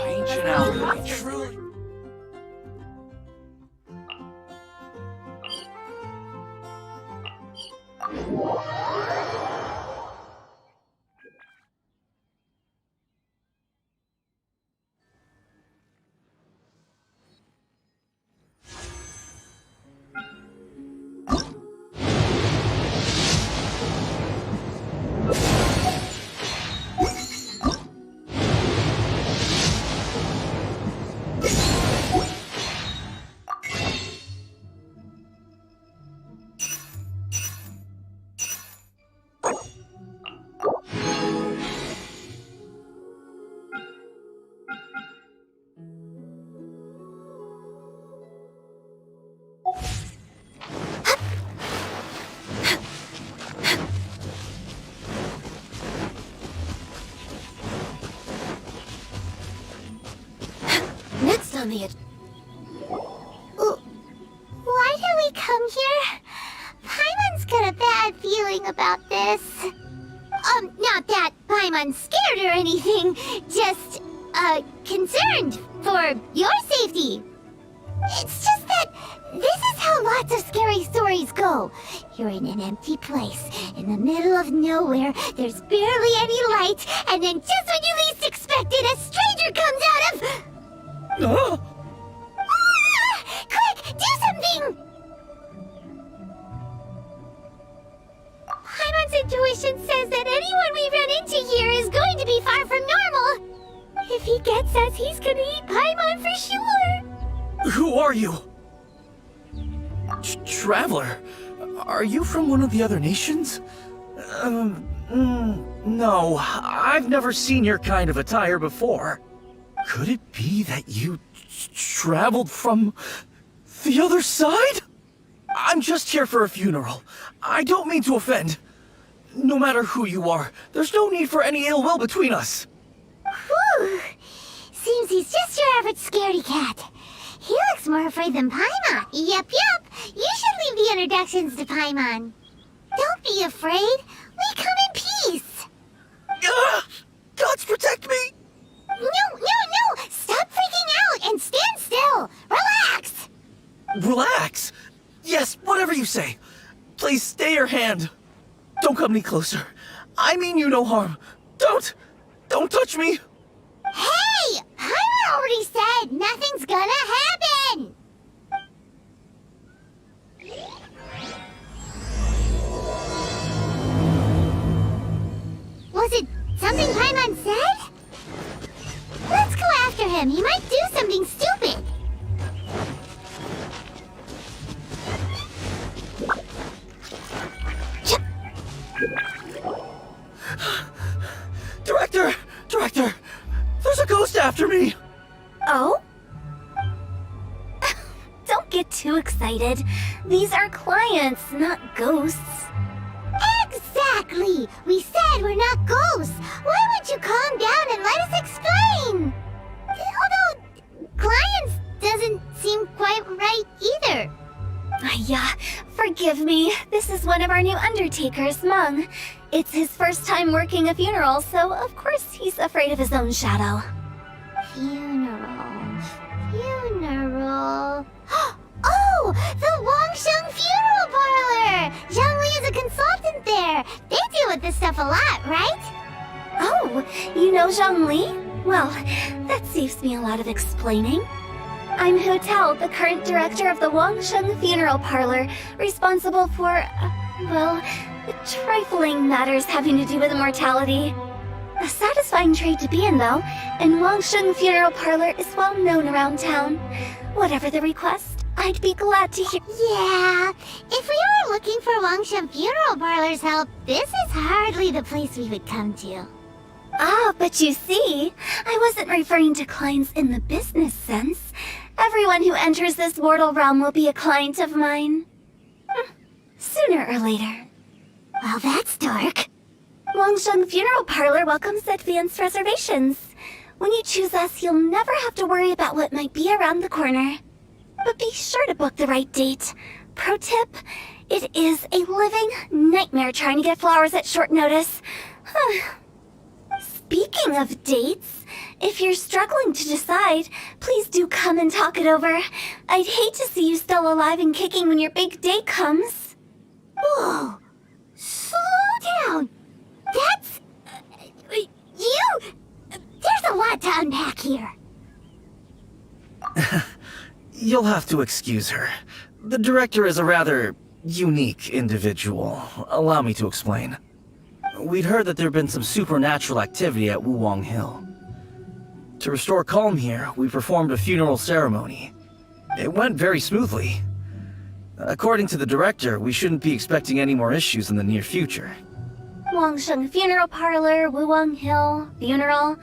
ancient alchemy truly? Next on the Why did we come here? Paimon's got a bad feeling about this. Not that Paimon's scared or anything, just, concerned for your safety. It's just that this is how lots of scary stories go. You're in an empty place, in the middle of nowhere, there's barely any light, and then just when you least expect it, a stranger comes out of... Ah! Quick, do something! are you? Traveler, are you from one of the other nations? No, I've never seen your kind of attire before. Could it be that you traveled from the other side? I'm just here for a funeral. I don't mean to offend. No matter who you are, there's no need for any ill will between us. Whew. Seems he's just your average scaredy cat. He looks more afraid than Paimon. Yep. You should leave the introductions to Paimon. Don't be afraid. We come in peace. Gods protect me! No. Stop freaking out and stand still. Relax. Relax. Yes, whatever you say. Please stay your hand. Don't come any closer. I mean you no harm. Don't touch me. Hey, Paimon already said nothing's gonna happen. Was it something Paimon said? Let's go after him. He might do something stupid. Director, there's a ghost after me. Oh? Don't get too excited. These are clients, not ghosts. Exactly! We said we're not ghosts. Why would you calm down and let us explain? Although, clients doesn't seem quite right either. Yeah, forgive me. This is one of our new undertakers, Mung. It's his first time working a funeral, so of course he's afraid of his own shadow. Funeral. Oh! The Wangsheng Funeral Parlor! Zhongli is a consultant there. They deal with this stuff a lot, right? Oh, you know Zhongli? Well, that saves me a lot of explaining. I'm Hotel, the current director of the Wangsheng Funeral Parlor, responsible for, trifling matters having to do with immortality. A satisfying trade to be in, though, and Wangsheng Funeral Parlor is well known around town. Whatever the request, I'd be glad to hear. Yeah, if we were looking for Wangsheng Funeral Parlor's help, this is hardly the place we would come to. Ah, but you see, I wasn't referring to clients in the business sense. Everyone who enters this mortal realm will be a client of mine. Sooner or later. Well, that's dark. Wangsheng Funeral Parlor welcomes advanced reservations. When you choose us, you'll never have to worry about what might be around the corner. But be sure to book the right date. Pro tip, it is a living nightmare trying to get flowers at short notice. Speaking of dates, if you're struggling to decide, please do come and talk it over. I'd hate to see you still alive and kicking when your big day comes. Whoa! Slow down! That's... There's a lot to unpack here. You'll have to excuse her. The director is a rather unique individual. Allow me to explain. We'd heard that there'd been some supernatural activity at Wuwang Hill. To restore calm here, we performed a funeral ceremony. It went very smoothly. According to the director, we shouldn't be expecting any more issues in the near future. Wangsheng Funeral Parlor, Wuwang Hill, funeral.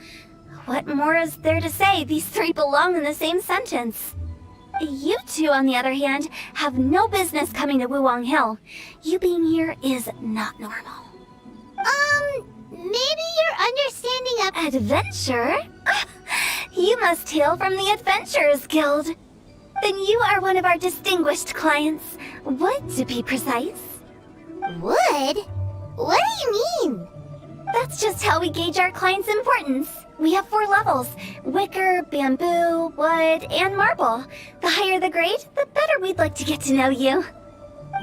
What more is there to say? These three belong in the same sentence. You two, on the other hand, have no business coming to Wuwang Hill. You being here is not normal. Maybe you're understanding of... Adventure? You must hail from the Adventurers Guild. Then you are one of our distinguished clients. Wood, to be precise. Wood? What do you mean? That's just how we gauge our clients' importance. We have 4 levels: wicker, bamboo, wood, and marble. The higher the grade, the better we'd like to get to know you.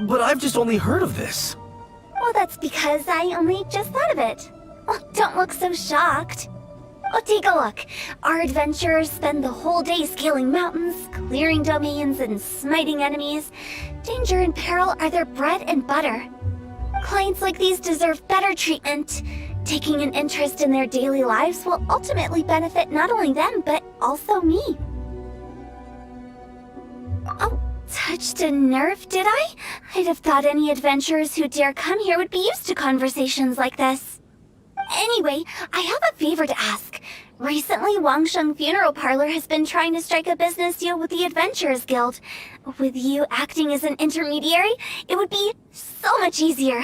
But I've just only heard of this. Well, that's because I only just thought of it. Oh, don't look so shocked. Oh, take a look. Our adventurers spend the whole day scaling mountains, clearing domains, and smiting enemies. Danger and peril are their bread and butter. Clients like these deserve better treatment. Taking an interest in their daily lives will ultimately benefit not only them, but also me. touched a nerve, did I? I'd have thought any adventurers who dare come here would be used to conversations like this. Anyway, I have a favor to ask. Recently, Wangsheng Funeral Parlor has been trying to strike a business deal with the Adventurers Guild. With you acting as an intermediary, it would be so much easier.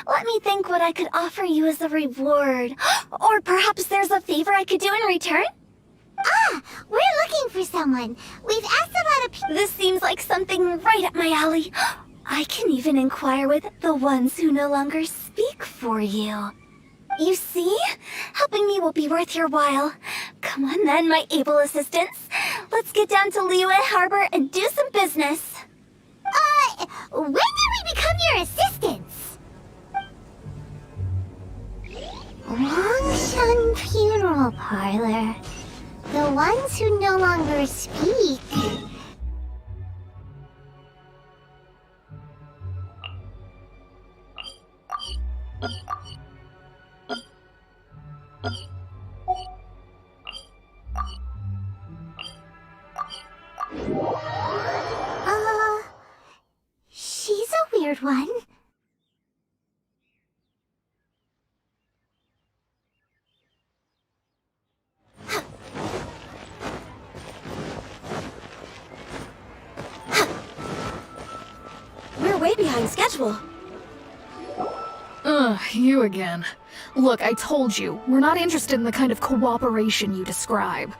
Let me think what I could offer you as a reward. Or perhaps there's a favor I could do in return? Ah, we're looking for someone. We've asked a lot of people. This seems like something right up my alley. I can even inquire with the ones who no longer speak for you. You see? Helping me will be worth your while. Come on then, my able assistants. Let's get down to Liyue Harbor and do some business. When did we become your assistants? Wangsheng Funeral Parlor. The ones who no longer speak. She's a weird one. We're way behind schedule. Ugh, you again. Look, I told you, we're not interested in the kind of cooperation you describe.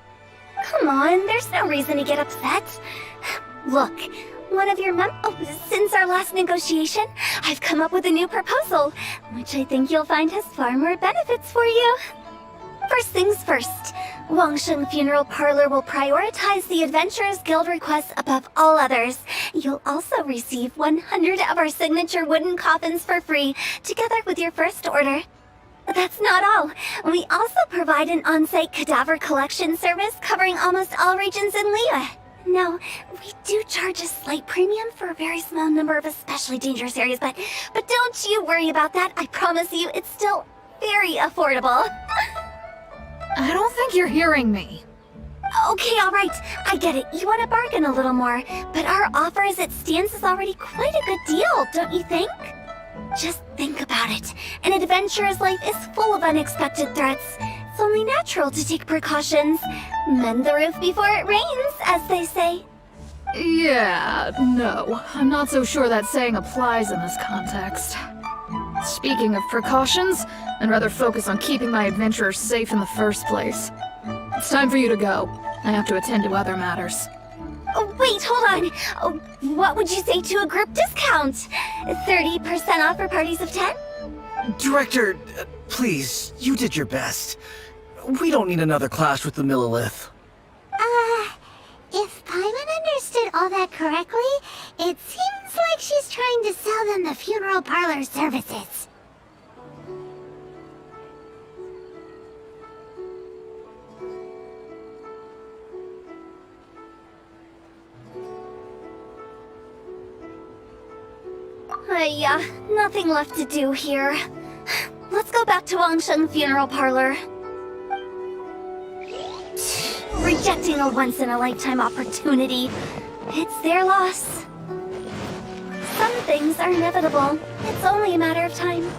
Come on, there's no reason to get upset. Look, one of your since our last negotiation, I've come up with a new proposal, which I think you'll find has far more benefits for you. First things first, Wangsheng Funeral Parlor will prioritize the Adventurers Guild requests above all others. You'll also receive 100 of our signature wooden coffins for free, together with your first order. That's not all. We also provide an on-site cadaver collection service covering almost all regions in Liyue. Now, we do charge a slight premium for a very small number of especially dangerous areas, but don't you worry about that. I promise you, it's still very affordable. I don't think you're hearing me. Okay, all right. I get it. You want to bargain a little more, but our offer as it stands is already quite a good deal, don't you think? Just think about it. An adventurer's life is full of unexpected threats. It's only natural to take precautions. Mend the roof before it rains, as they say. Yeah, no. I'm not so sure that saying applies in this context. Speaking of precautions, I'd rather focus on keeping my adventurers safe in the first place. It's time for you to go. I have to attend to other matters. Oh, wait, hold on. Oh, what would you say to a group discount? 30% off for parties of 10? Director, please, you did your best. We don't need another clash with the Millilith. If Paimon understood all that correctly, it seems like she's trying to sell them the funeral parlor services. Yeah, nothing left to do here. Let's go back to Wangsheng Funeral Parlor. Rejecting a once-in-a-lifetime opportunity. It's their loss. Some things are inevitable. It's only a matter of time.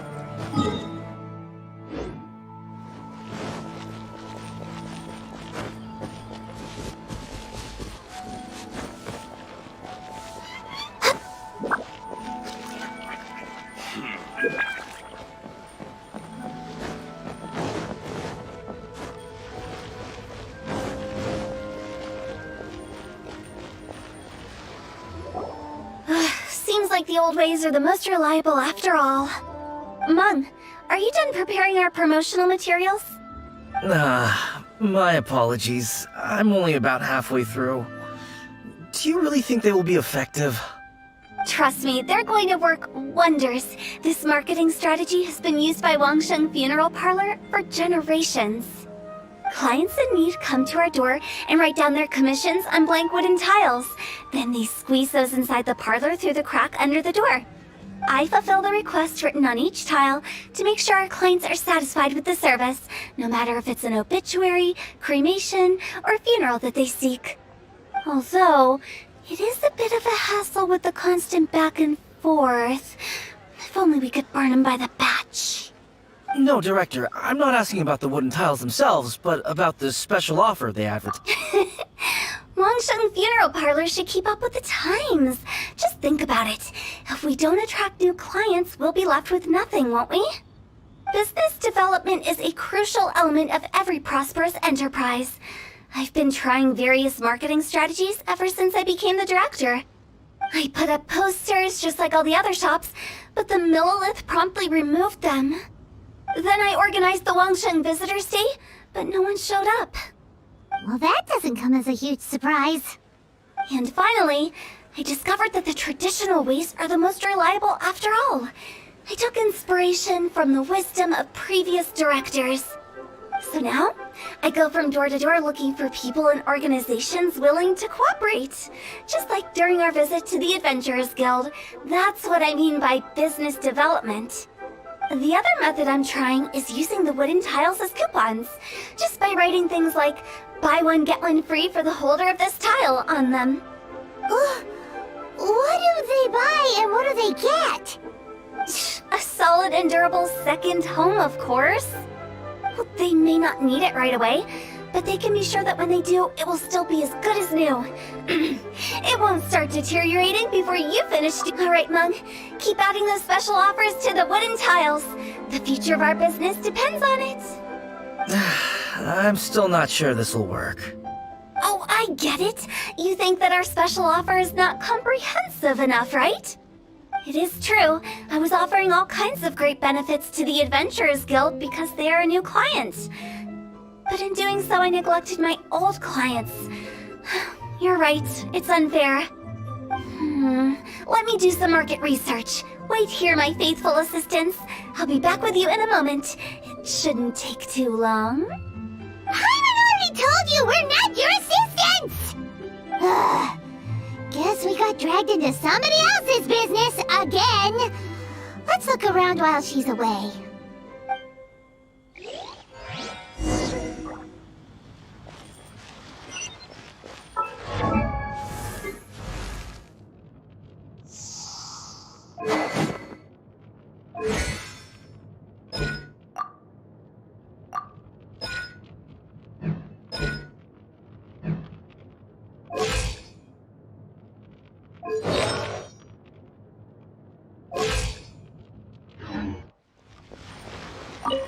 Seems like the old ways are the most reliable after all. Mung, are you done preparing our promotional materials? My apologies. I'm only about halfway through. Do you really think they will be effective? Trust me, they're going to work wonders. This marketing strategy has been used by Wangsheng Funeral Parlor for generations. Clients in need come to our door and write down their commissions on blank wooden tiles. Then they squeeze those inside the parlor through the crack under the door. I fulfill the requests written on each tile to make sure our clients are satisfied with the service, no matter if it's an obituary, cremation, or funeral that they seek. Although, it is a bit of a hassle with the constant back and forth. If only we could burn them by the batch. No, Director, I'm not asking about the wooden tiles themselves, but about the special offer they advertised. Longsheng Funeral Parlor should keep up with the times. Just think about it. If we don't attract new clients, we'll be left with nothing, won't we? Business development is a crucial element of every prosperous enterprise. I've been trying various marketing strategies ever since I became the director. I put up posters just like all the other shops, but the Millilith promptly removed them. Then I organized the Longsheng Visitors Day, but no one showed up. Well, that doesn't come as a huge surprise. And finally, I discovered that the traditional ways are the most reliable after all. I took inspiration from the wisdom of previous directors. So now, I go from door to door looking for people and organizations willing to cooperate. Just like during our visit to the Adventurers Guild. That's what I mean by business development. The other method I'm trying is using the wooden tiles as coupons. Just by writing things like, buy one, get one free for the holder of this tile on them. What do they buy and what do they get? A solid and durable second home, of course. Well, they may not need it right away, but they can be sure that when they do, it will still be as good as new. It won't start deteriorating before you finish. All right, Mung. Keep adding those special offers to the wooden tiles. The future of our business depends on it. I'm still not sure this will work. Oh, I get it. You think that our special offer is not comprehensive enough, right? It is true. I was offering all kinds of great benefits to the Adventurers Guild because they are a new client. But in doing so, I neglected my old clients. You're right. It's unfair. Let me do some market research. Wait here, my faithful assistants. I'll be back with you in a moment. It shouldn't take too long. Paimon already told you we're not your assistants! Guess we got dragged into somebody else's business again. Let's look around while she's away.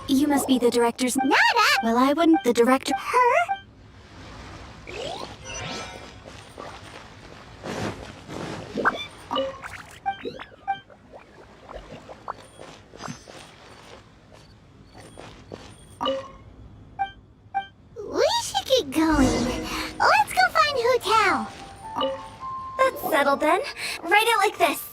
You must be the director's... Nada! Well, I wouldn't... The director... Her? We should get going. Let's go find Hu Tao. That's settled then. Write it like this.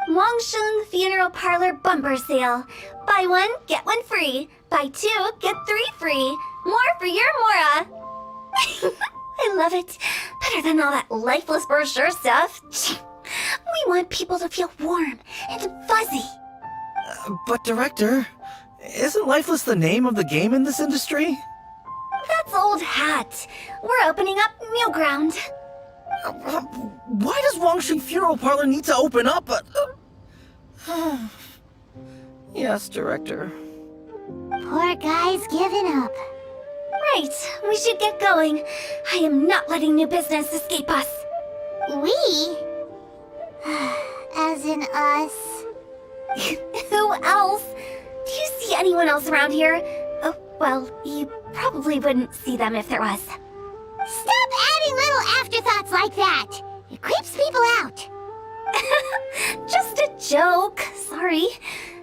Longsheng Funeral Parlor Bumper Sale. Buy one, get one free. Buy two, get three free. More for your Mora. I love it. Better than all that lifeless brochure stuff. We want people to feel warm and fuzzy. But Director, isn't Lifeless the name of the game in this industry? That's old hat. We're opening up new ground. Why does Longsheng Funeral Parlor need to open up? Yes, Director. Poor guy's giving up. Right, we should get going. I am not letting new business escape us. We? As in us. Who else? Do you see anyone else around here? Oh, well, you probably wouldn't see them if there was. Stop adding little afterthoughts like that! It creeps people out. Just a joke. Sorry.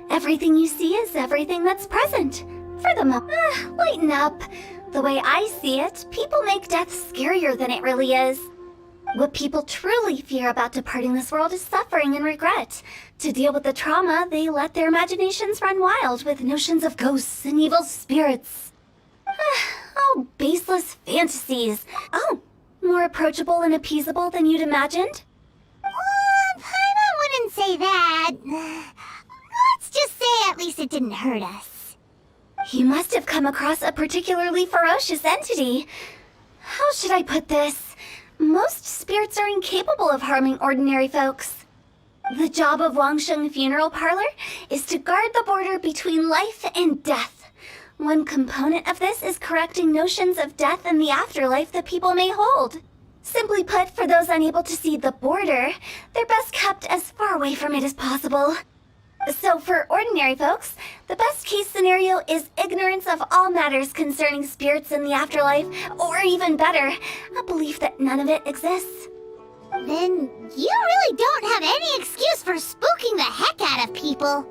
Everything you see is everything that's present. For the moment. Lighten up. The way I see it, people make death scarier than it really is. What people truly fear about departing this world is suffering and regret. To deal with the trauma, they let their imaginations run wild with notions of ghosts and evil spirits. Oh, baseless fantasies. Oh, more approachable and appeasable than you'd imagined? Paimon wouldn't wouldn't say that. Let's just say at least it didn't hurt us. You must have come across a particularly ferocious entity. How should I put this? Most spirits are incapable of harming ordinary folks. The job of Wangsheng Funeral Parlor is to guard the border between life and death. One component of this is correcting notions of death and the afterlife that people may hold. Simply put, for those unable to see the border, they're best kept as far away from it as possible. So for ordinary folks, the best case scenario is ignorance of all matters concerning spirits in the afterlife, or even better, a belief that none of it exists. Then you really don't have any excuse for spooking the heck out of people.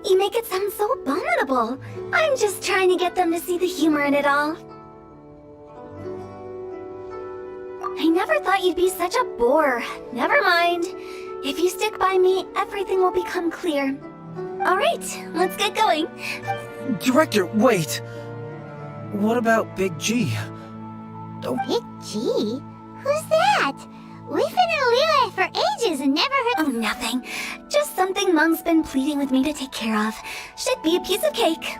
You make it sound so abominable. I'm just trying to get them to see the humor in it all. I never thought you'd be such a bore. Never mind. If you stick by me, everything will become clear. All right, let's get going. Director, wait! What about Big G? Big G? Who's that? We've been in Liyue for ages and never heard— Oh, nothing. Just something Mung's been pleading with me to take care of. Should be a piece of cake.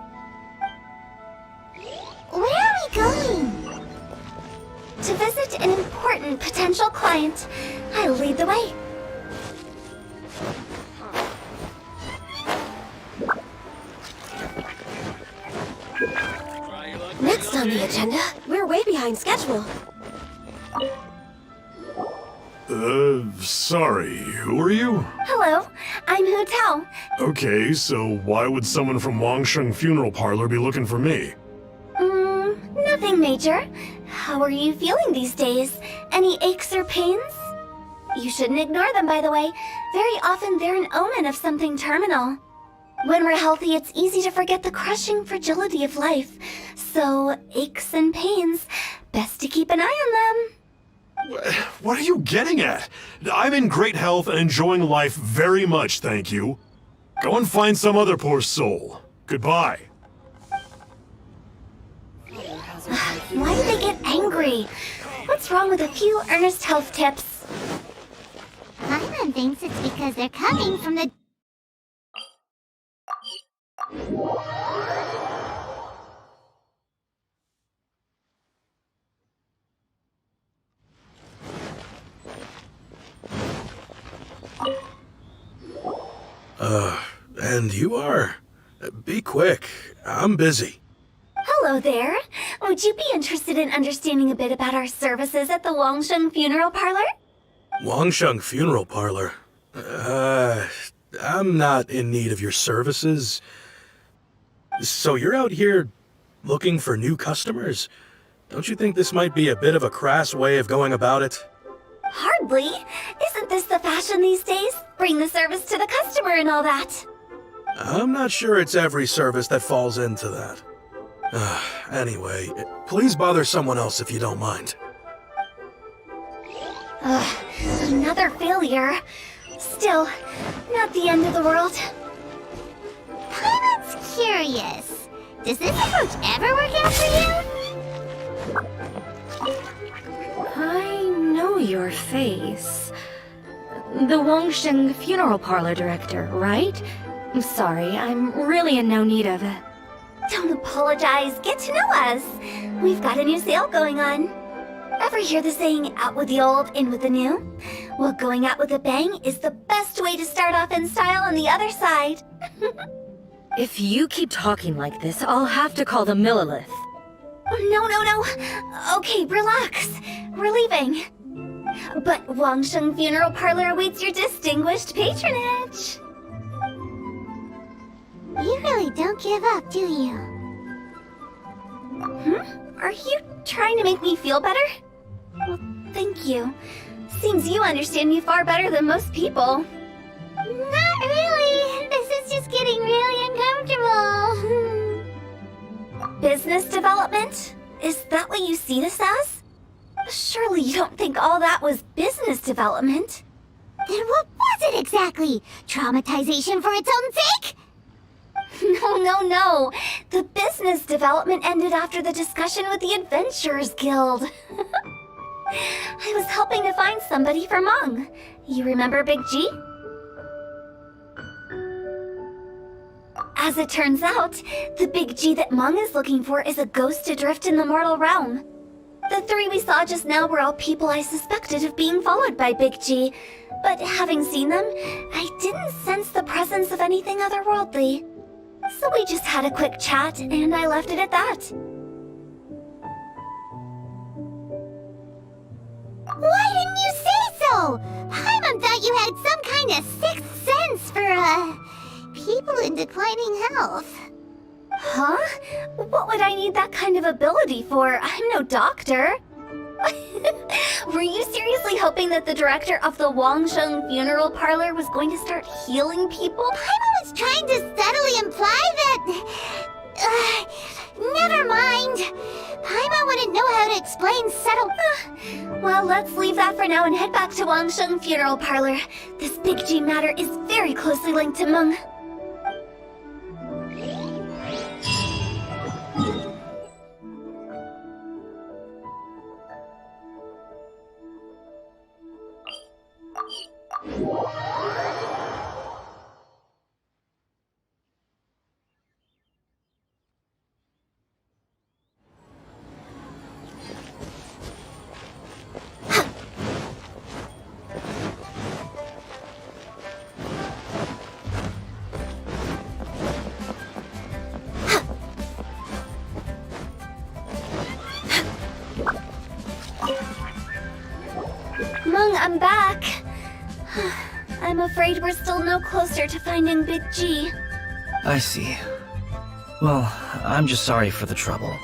Where are we going? To visit an important potential client. I'll lead the way. Next on the agenda, we're way behind schedule. Sorry, who are you? Hello, I'm Hu Tao. Okay, so why would someone from Wangsheng Funeral Parlor be looking for me? Nothing major. How are you feeling these days? Any aches or pains? You shouldn't ignore them, by the way. Very often they're an omen of something terminal. When we're healthy, it's easy to forget the crushing fragility of life. So, aches and pains, best to keep an eye on them. What are you getting at? I'm in great health and enjoying life very much, thank you. Go and find some other poor soul. Goodbye. Why do they get angry? What's wrong with a few earnest health tips? Paimon thinks it's because they're coming from the— And you are? Be quick. I'm busy. Hello there. Would you be interested in understanding a bit about our services at the Wangsheng Funeral Parlor? Wangsheng Funeral Parlor? I'm not in need of your services. So you're out here looking for new customers? Don't you think this might be a bit of a crass way of going about it? Hardly. Isn't this the fashion these days? Bring the service to the customer and all that. I'm not sure it's every service that falls into that. Anyway, please bother someone else if you don't mind. Another failure. Still, not the end of the world. Paimon's curious. Does this approach ever work out for you? I know your face. The Wangsheng Funeral Parlor director, right? I'm sorry, I'm really in no need of it. Don't apologize. Get to know us. We've got a new sale going on. Ever hear the saying, out with the old, in with the new? Well, going out with a bang is the best way to start off in style on the other side. If you keep talking like this, I'll have to call the Millilith. No. Okay, relax. We're leaving. But Wangsheng Funeral Parlor awaits your distinguished patronage. You really don't give up, do you? Are you trying to make me feel better? Well, thank you. Seems you understand me far better than most people. Not really. This is just getting really uncomfortable. Business development? Is that what you see this as? Surely you don't think all that was business development? Then what was it exactly? Traumatization for its own sake? No. The business development ended after the discussion with the Adventurers Guild. I was helping to find somebody for Mung. You remember Big G? As it turns out, the Big G that Mung is looking for is a ghost adrift in the mortal realm. The three we saw just now were all people I suspected of being followed by Big G, but having seen them, I didn't sense the presence of anything otherworldly. So we just had a quick chat, and I left it at that. Why didn't you say so? Paimon thought you had some kind of sixth sense for, people in declining health. Huh? What would I need that kind of ability for? I'm no doctor. Were you seriously hoping that the director of the Wangsheng funeral parlor was going to start healing people? Paimon was trying to subtly imply that... never mind. Paimon wouldn't know how to explain subtle... Well, let's leave that for now and head back to Wangsheng funeral parlor. This Big G matter is very closely linked to Meng. Mung, I'm back. I'm afraid we're still no closer to finding Big G. I see. Well, I'm just sorry for the trouble.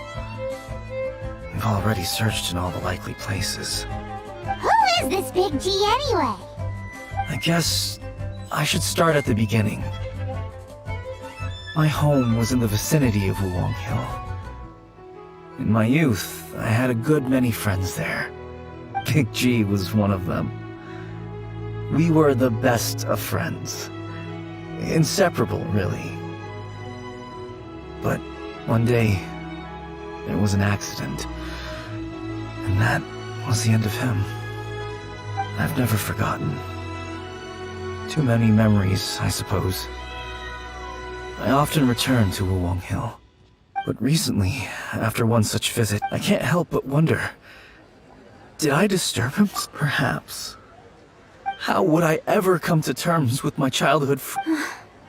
We've already searched in all the likely places. Who is this Big G anyway? I guess I should start at the beginning. My home was in the vicinity of Wuwang Hill. In my youth, I had a good many friends there. Big G was one of them. We were the best of friends. Inseparable, really. But one day, there was an accident. And that was the end of him. I've never forgotten. Too many memories, I suppose. I often return to Wuwang Hill. But recently, after one such visit, I can't help but wonder, did I disturb him? Perhaps. How would I ever come to terms with my childhood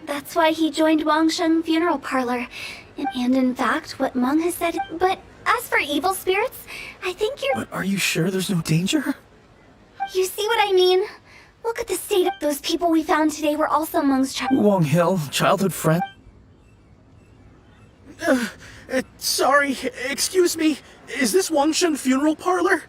That's why he joined Wangsheng funeral parlor. And in fact, what Meng has said. But as for evil spirits, I think you're... But are you sure there's no danger? You see what I mean? Look at the state of those people we found today were also Meng's Wuwang Hill, childhood friend? Sorry, excuse me. Is this Wangshen Funeral Parlor?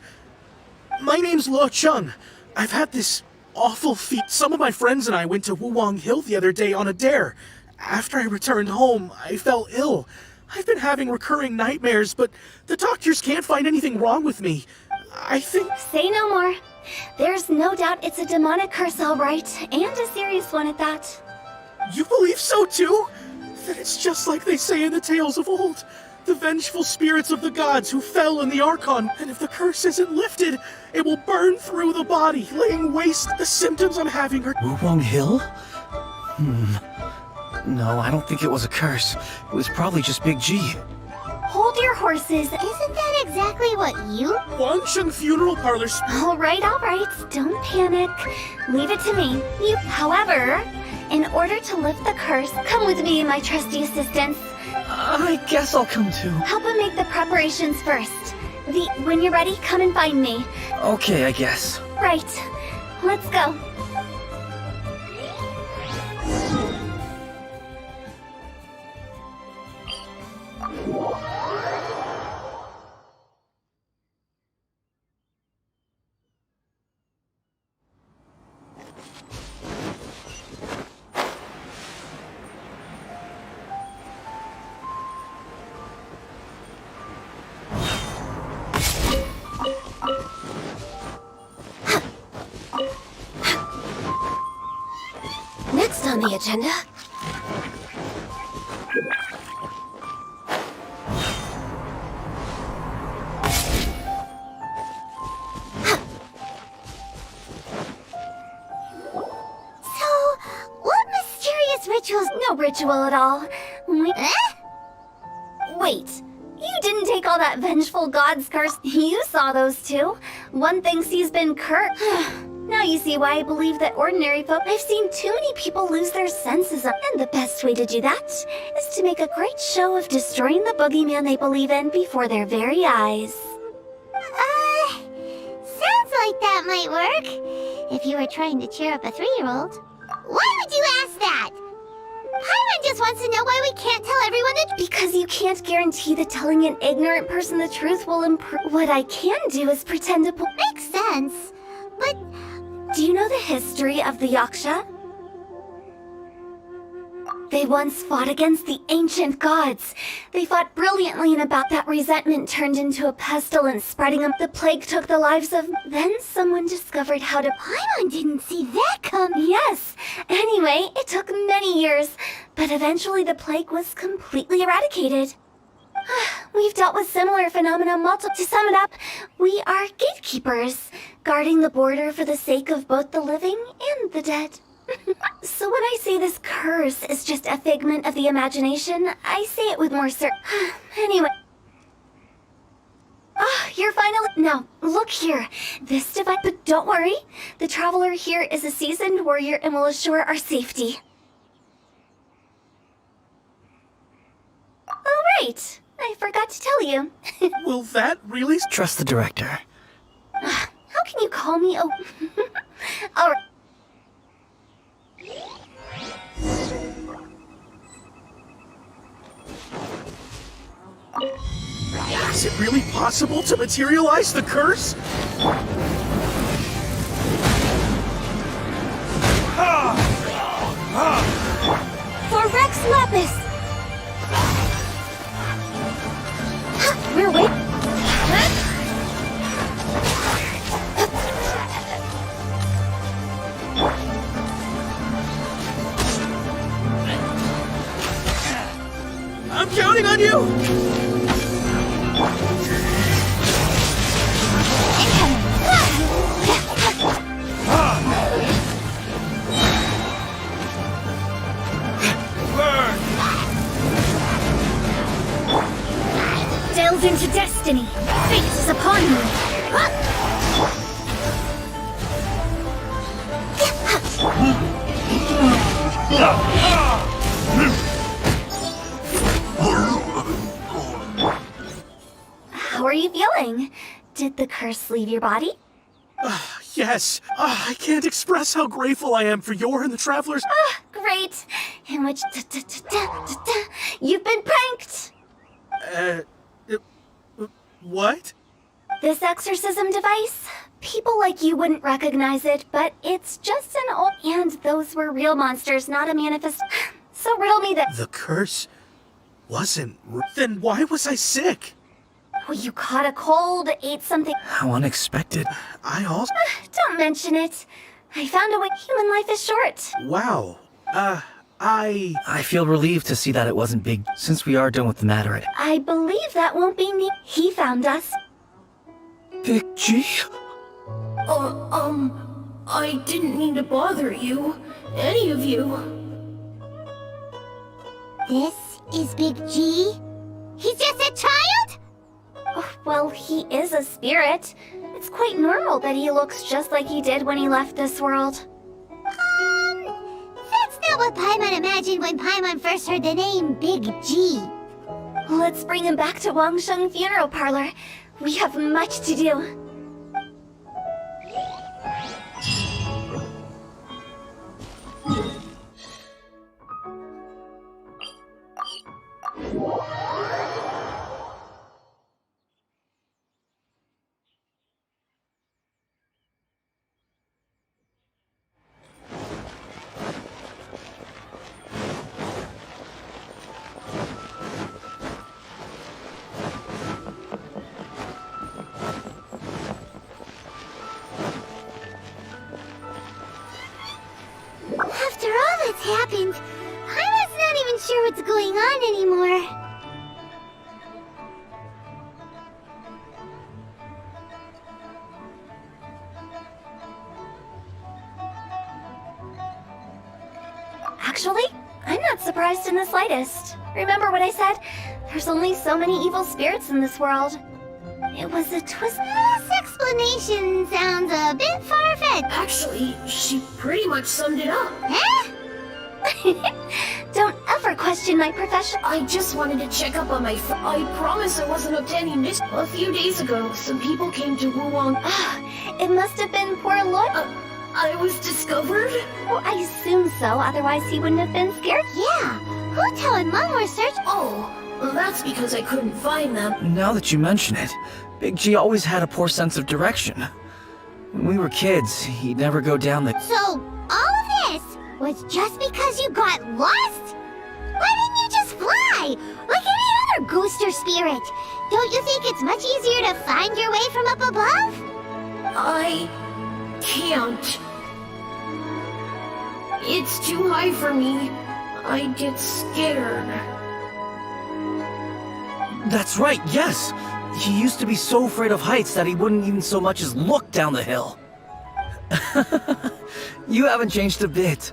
My name's Lo Chung. I've had this awful feat. Some of my friends and I went to Wuwang Hill the other day on a dare. After I returned home, I fell ill. I've been having recurring nightmares, but the doctors can't find anything wrong with me. I think... Say no more. There's no doubt it's a demonic curse, all right, and a serious one at that. You believe so too? Then it's just like they say in the tales of old. The vengeful spirits of the gods who fell in the Archon, and if the curse isn't lifted, it will burn through the body, laying waste. The symptoms I'm having are... Wuwang Hill? No, I don't think it was a curse. It was probably just Big G. Hold your horses. Isn't that exactly what you... Wangshen Funeral Parlor... All right, don't panic. Leave it to me. However, in order to lift the curse, come with me, my trusty assistants. I guess I'll come too. Help him make the preparations first. When you're ready, come and find me. Okay, I guess. Right. Let's go. Next on the agenda... ritual at all. Wait, you didn't take all that vengeful god's curse. You saw those too. One thinks he's been cursed. Now you see why I believe that ordinary folk. I've seen too many people lose their senses, and the best way to do that is to make a great show of destroying the boogeyman they believe in before their very eyes. Sounds like that might work. If you were trying to cheer up a 3-year-old. Why would you ask that? Paimon just wants to know why we can't tell everyone the Because you can't guarantee that telling an ignorant person the truth will improve. What I can do is pretend to Makes sense. But Do you know the history of the Yaksha? They once fought against the ancient gods. They fought brilliantly, and about that resentment turned into a pestilence, spreading them. The plague took the lives of. Then someone discovered how to. Paimon didn't see that coming. Yes. Anyway, it took many years, but eventually the plague was completely eradicated. We've dealt with similar phenomena multiple. To sum it up, we are gatekeepers, guarding the border for the sake of both the living and the dead. So when I say this curse is just a figment of the imagination, I say it with more Anyway. You're finally. Now, look here. This device. But don't worry. The traveler here is a seasoned warrior and will assure our safety. Oh, right. I forgot to tell you. Will that really? Trust the director. How can you call me a... All right. Is it really possible to materialize the curse? For Rex Lapis! We're waiting. I'm counting on you! Delve into destiny. Fate is upon you. How are you feeling? Did the curse leave your body? Yes. I can't express how grateful I am for your and the travelers. Great. In which you've been pranked. What? This exorcism device? People like you wouldn't recognize it, but it's just an old... And those were real monsters, not a manifest... So riddle me that... The curse wasn't... Then why was I sick? Well, you caught a cold, ate something... How unexpected. I also... Don't mention it. I found a way. Human life is short. Wow. I feel relieved to see that it wasn't big, since we are done with the matter. I believe that won't be me. He found us. Big G? I didn't mean to bother you. Any of you. This is Big G? He's just a child? Oh, well, he is a spirit. It's quite normal that he looks just like he did when he left this world. That's not what Paimon imagined when Paimon first heard the name Big G. Let's bring him back to Wangsheng Funeral Parlor. We have much to do. After all that's happened, Paimon's not even sure what's going on anymore. Actually, I'm not surprised. surprised in the slightest. Remember what I said? There's only so many evil spirits in this world. It was a twist. This explanation sounds a bit far-fetched. Actually, she pretty much summed it up. Huh? Don't ever question my profession. I just wanted to check up on my I promise I wasn't up to any A few days ago, some people came to Wuwang. It must have been poor Lloyd. I was discovered? Well, I assume so, otherwise he wouldn't have been scared. Yeah. Hotel and Mom were searching. Oh, well, that's because I couldn't find them. Now that you mention it, Big G always had a poor sense of direction. When we were kids, he'd never go down the... So, all of this was just because you got lost? Why didn't you just fly? Like any other ghost or spirit? Don't you think it's much easier to find your way from up above? I can't. It's too high for me. I get scared. That's right, yes! He used to be so afraid of heights that he wouldn't even so much as look down the hill. You haven't changed a bit.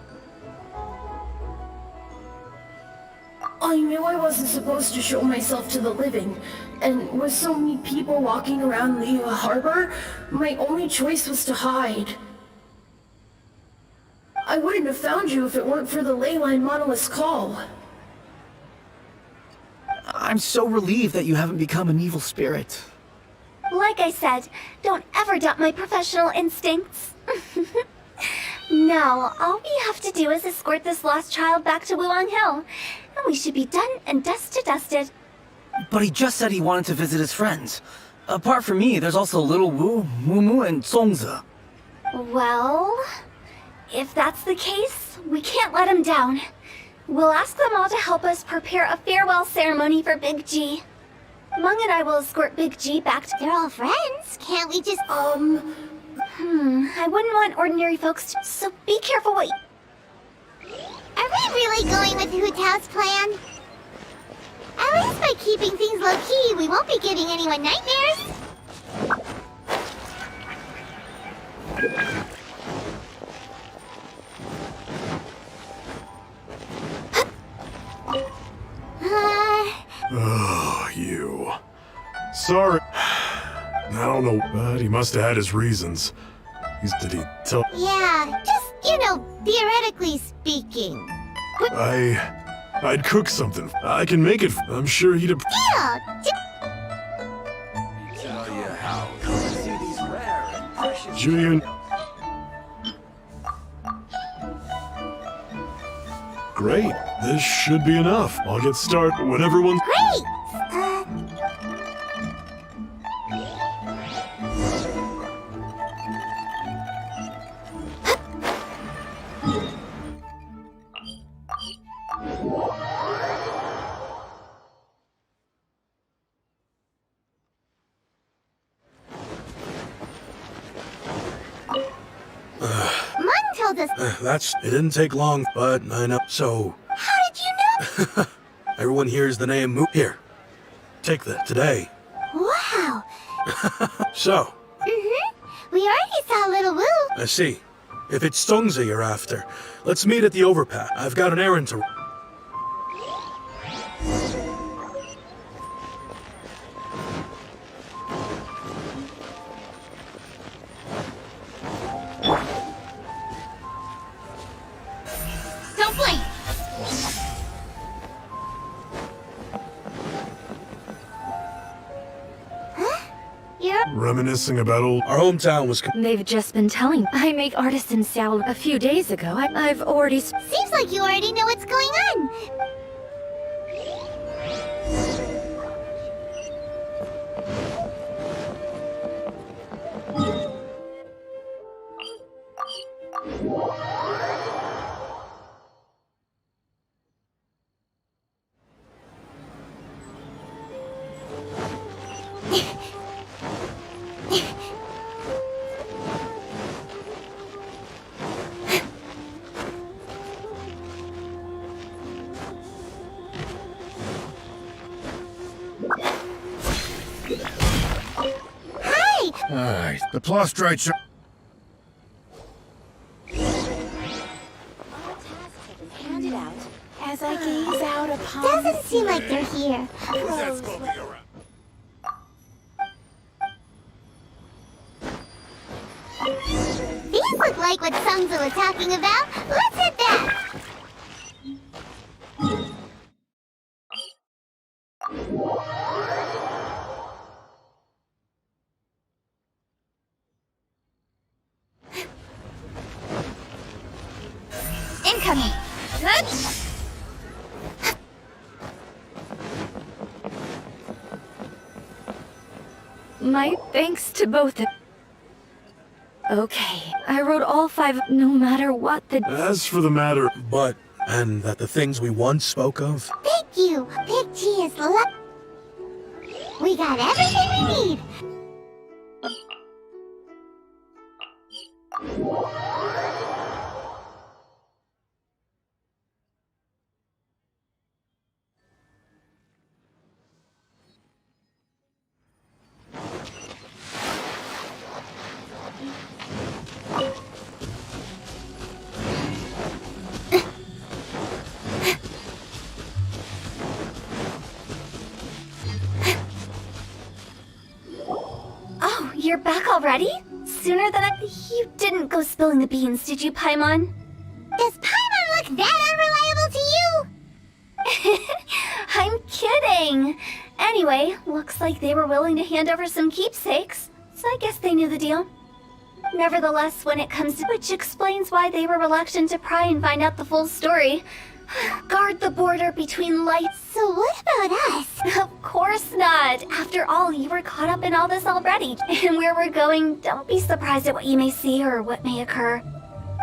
I knew I wasn't supposed to show myself to the living, and with so many people walking around the harbor, my only choice was to hide. I wouldn't have found you if it weren't for the ley line monolith's call. I'm so relieved that you haven't become an evil spirit. Like I said, don't ever doubt my professional instincts. Now, all we have to do is escort this lost child back to Wuwang Hill, and we should be done and dusted. But he just said he wanted to visit his friends. Apart from me, there's also Little Wu, Mumu, and Songzi. Well, if that's the case, we can't let him down. We'll ask them all to help us prepare a farewell ceremony for Big G. Mung and I will escort Big G back to... They're all friends. Can't we just... I wouldn't want ordinary folks to... So be careful what you... Are we really going with Hu Tao's plan? At least by keeping things low-key, we won't be giving anyone nightmares. Oh, you. Sorry. I don't know, but he must have had his reasons. Did he tell... Yeah, just, theoretically speaking. I'd cook something. I can make it. I'm sure he'd... Yeah, Tell you how. Come see these rare and precious. Julian... Great. This should be enough. I'll get started when everyone's... great! Mung told us... It didn't take long, but I know. So, How did you know? everyone hears the name Mu. Here, take that today. Wow. So, We already saw Little Wu. I see. If it's Songzi you're after, let's meet at the overpass. I've got an errand to... Don't blink. You're... Reminiscing about old... Our hometown was... They've just been telling. I make artisan Xiao a few days ago. I've already... Seems like you already know what's going on. Aye, the plastrites are... Handed out as I gaze seem like they're here. These look like what Sungzu was talking about. Let's hit that! Incoming. My thanks to both of... Okay, I wrote all 5 no matter what the... As for the matter, But, and that the things we once spoke of? Thank you! Big G is we got everything we need! Oh, you're back already? Sooner than You didn't go spilling the beans, did you, Paimon? Does Paimon look that unreliable to you? I'm kidding! Anyway, looks like they were willing to hand over some keepsakes, so I guess they knew the deal. Nevertheless, when it comes to... Which explains why they were reluctant to pry and find out the full story. Guard the border between lights. So what about us? Of course not! After all, you were caught up in all this already. And where we're going, don't be surprised at what you may see or what may occur.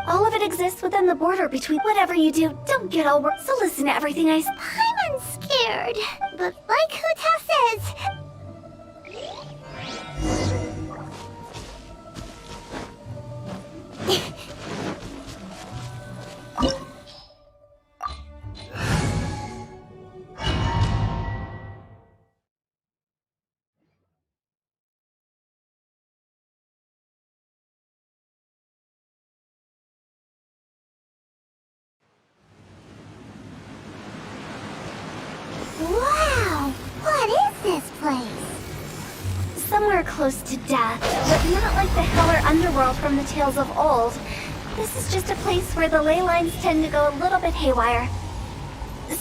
All of it exists within the border between whatever you do. Don't get all worked. So listen to everything I say. Paimon's scared, but like Huta says... Wow! What is this place? Somewhere close to death, but not like the hell or underworld from the tales of old. This is just a place where the ley lines tend to go a little bit haywire.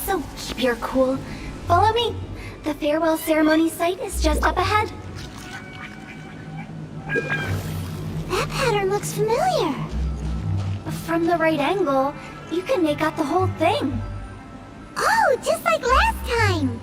So keep your cool. Follow me. The farewell ceremony site is just up ahead. That pattern looks familiar. From the right angle, you can make out the whole thing. Oh, just like last time!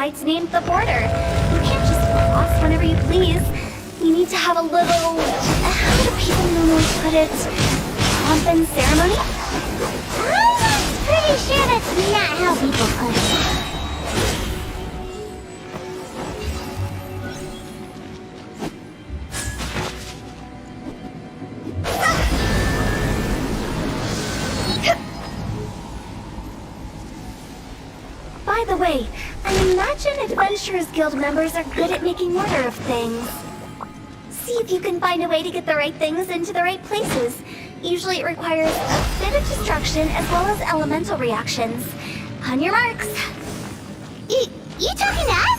why it's named the border. You can't just cross whenever you please. You need to have a little... how do people normally put it? Pomp and ceremony? I'm pretty sure that's not how people put it. By the way, I imagine Adventurers Guild members are good at making order of things. See if you can find a way to get the right things into the right places. Usually it requires a bit of destruction as well as elemental reactions. On your marks. You talking to us?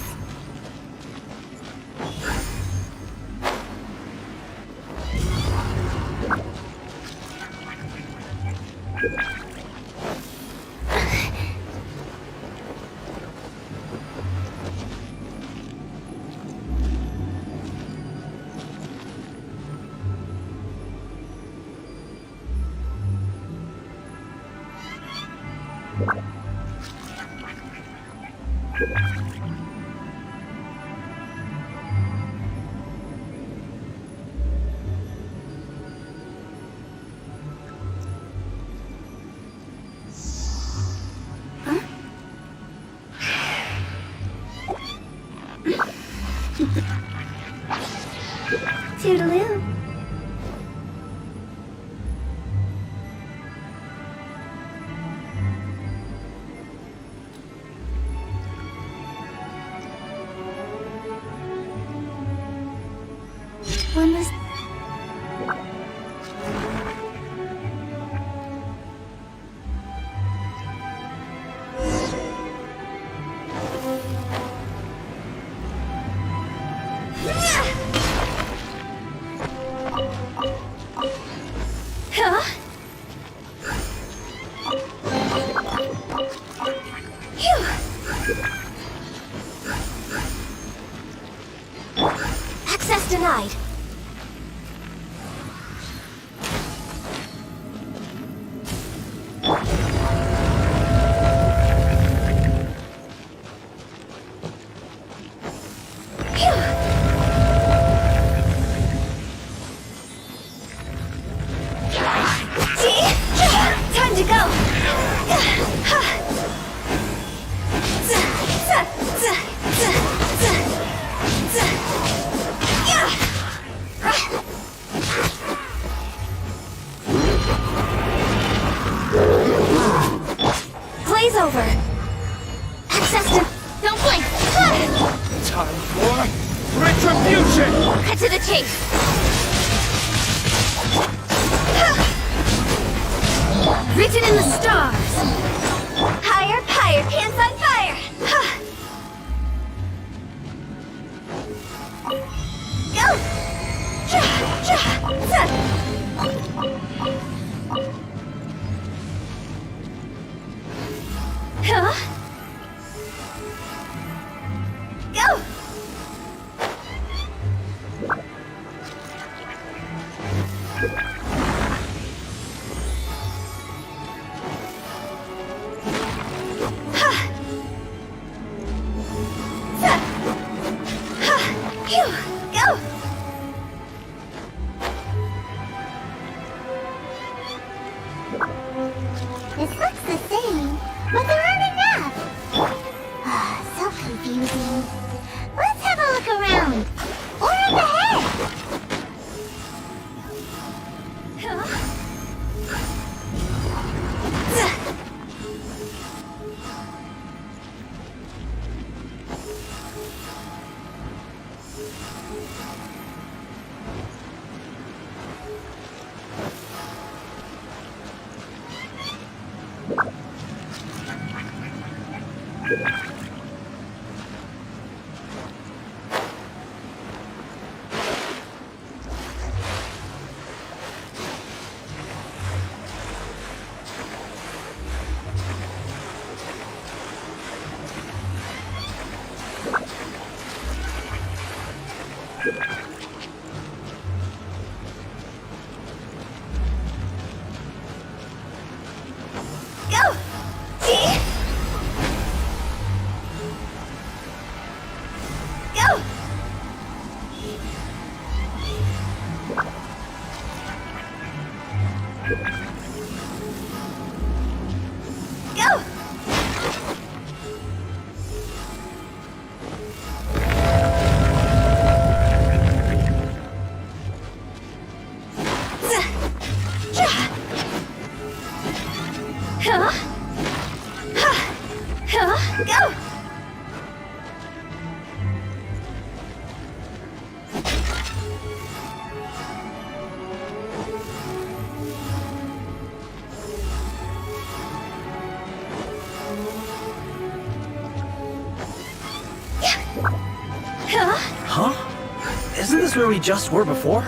Toodaloo. When was... Huh? Phew. Access denied. Time to go! Glaze over! Access to... Don't blink! Time for retribution! Cut to the chase! Written in the stars! Higher, higher, pants on fire! Go! Huh? Go! Phew! Go! It looks the same, but there aren't enough. So confusing. Let's have a look around. Or up ahead. Go! Go! Huh? Isn't this where we just were before?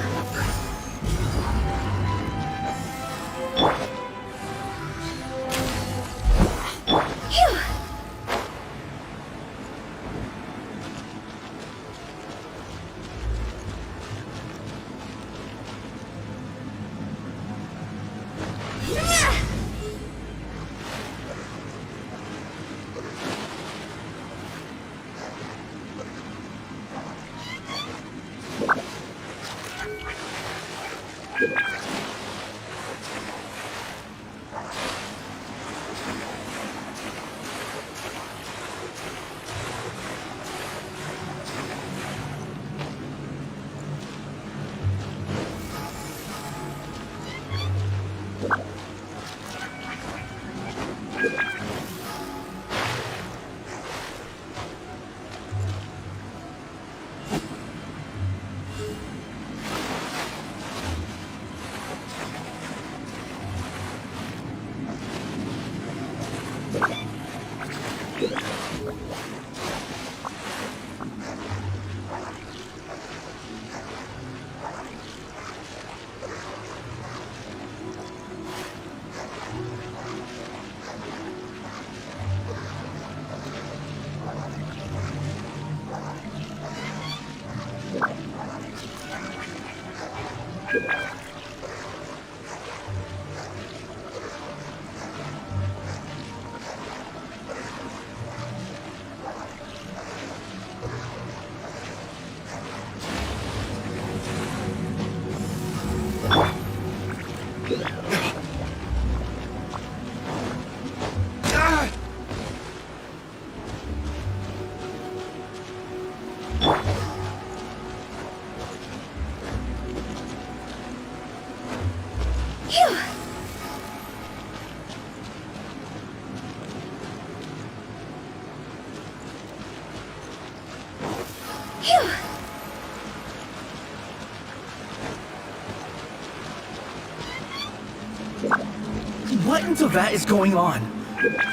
What into that is going on?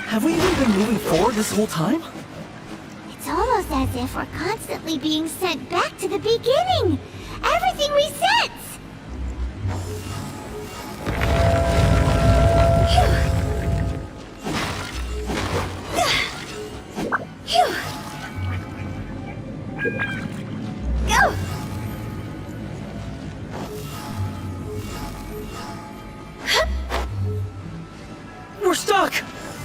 Have we even been moving forward this whole time? It's almost as if we're constantly being sent back to the beginning. Everything resets. Go! We're stuck!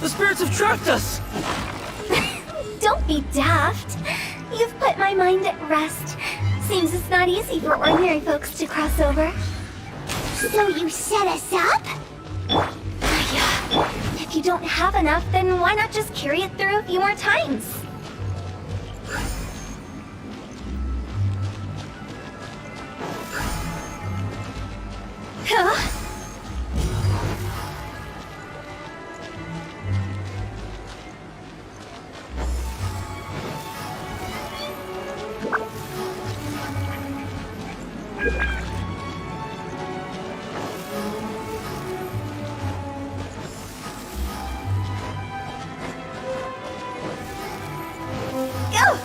The spirits have trapped us! Don't be daft. You've put my mind at rest. Seems it's not easy for ordinary folks to cross over. So you set us up? Yeah. If you don't have enough, then why not just carry it through a few more times? Huh? Go!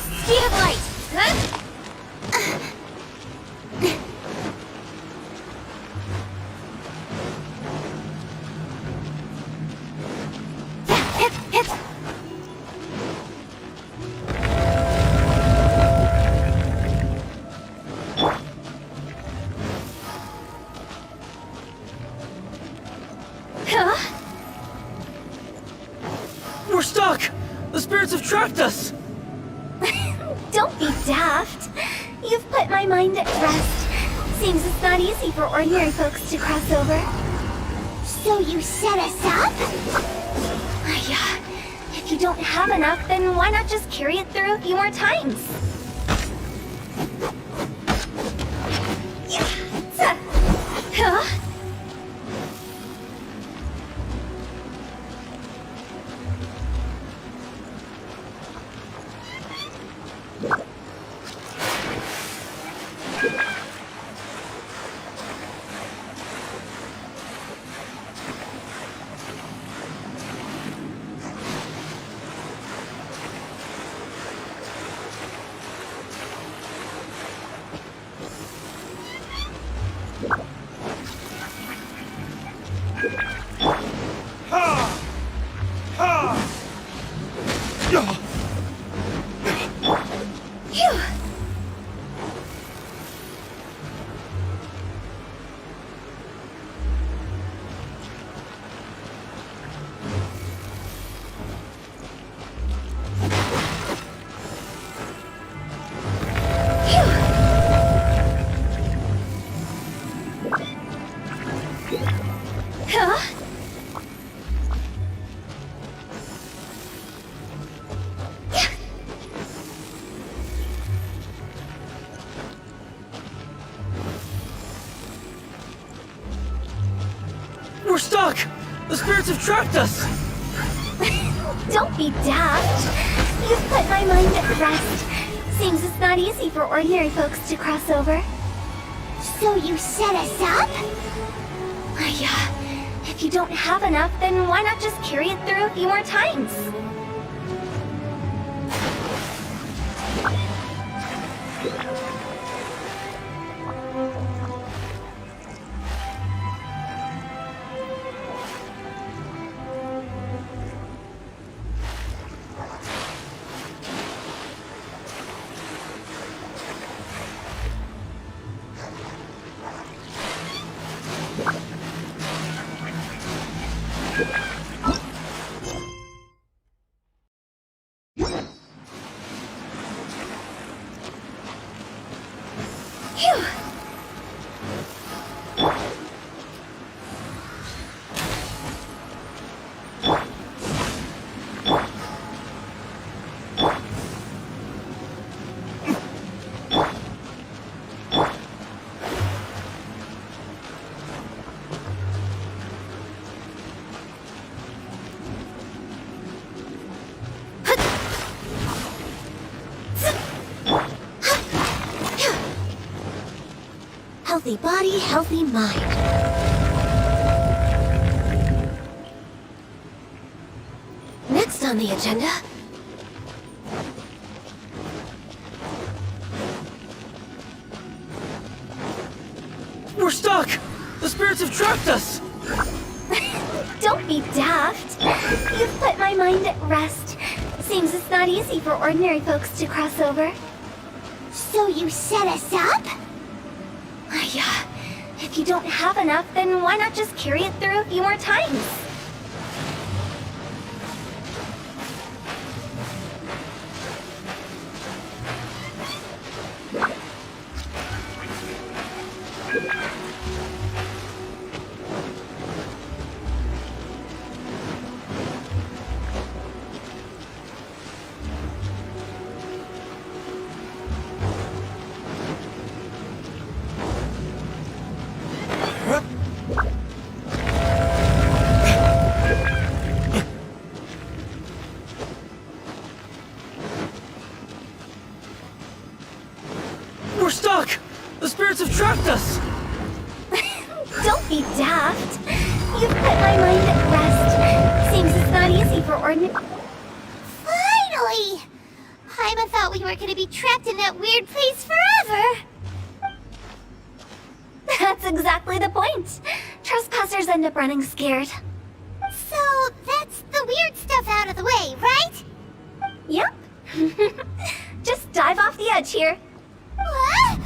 Speed of light! Huh? Hip, hip! Huh? We're stuck! The spirits have trapped us! Don't be daft. You've put my mind at rest. Seems it's not easy for ordinary folks to cross over. So you set us up? Yeah. If you don't have enough, then why not just carry it through a few more times? Yeah. Huh? Phew. Huh? We're stuck! The spirits have trapped us! Don't be daft. You've put my mind at rest. Seems it's not easy for ordinary folks to cross over. So you set us up? Yeah. If you don't have enough, then why not just carry it through a few more times? Phew. Healthy body, healthy mind. Next on the agenda... We're stuck! The spirits have trapped us! Don't be daft. You've put my mind at rest. Seems it's not easy for ordinary folks to cross over. So you set us up? Yeah. If you don't have enough, then why not just carry it through a few more times? We're stuck! The spirits have trapped us! Don't be daft. You've put my mind at rest. Seems it's not easy for ordinary... Finally! Paimon thought we were gonna be trapped in that weird place forever. That's exactly the point. Trespassers end up running scared. So, that's the weird stuff out of the way, right? Yep. Just dive off the edge here. What?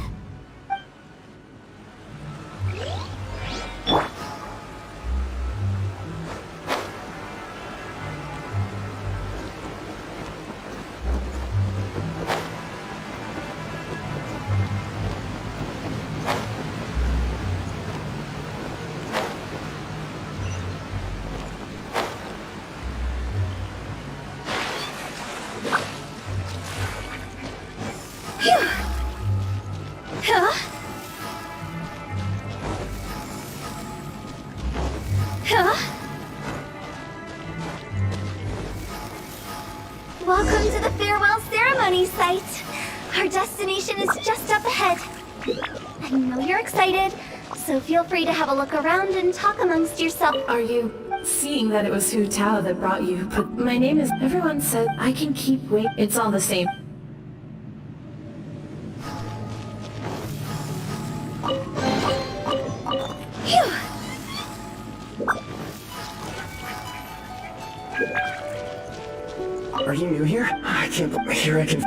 Welcome to the farewell ceremony site. Our destination is just up ahead. I know you're excited, so feel free to have a look around and talk amongst yourself. Are you seeing that it was Hu Tao that brought you? But my name is. Everyone said I can keep wait. It's all the same. Phew. Are you new here? I can't believe here I can.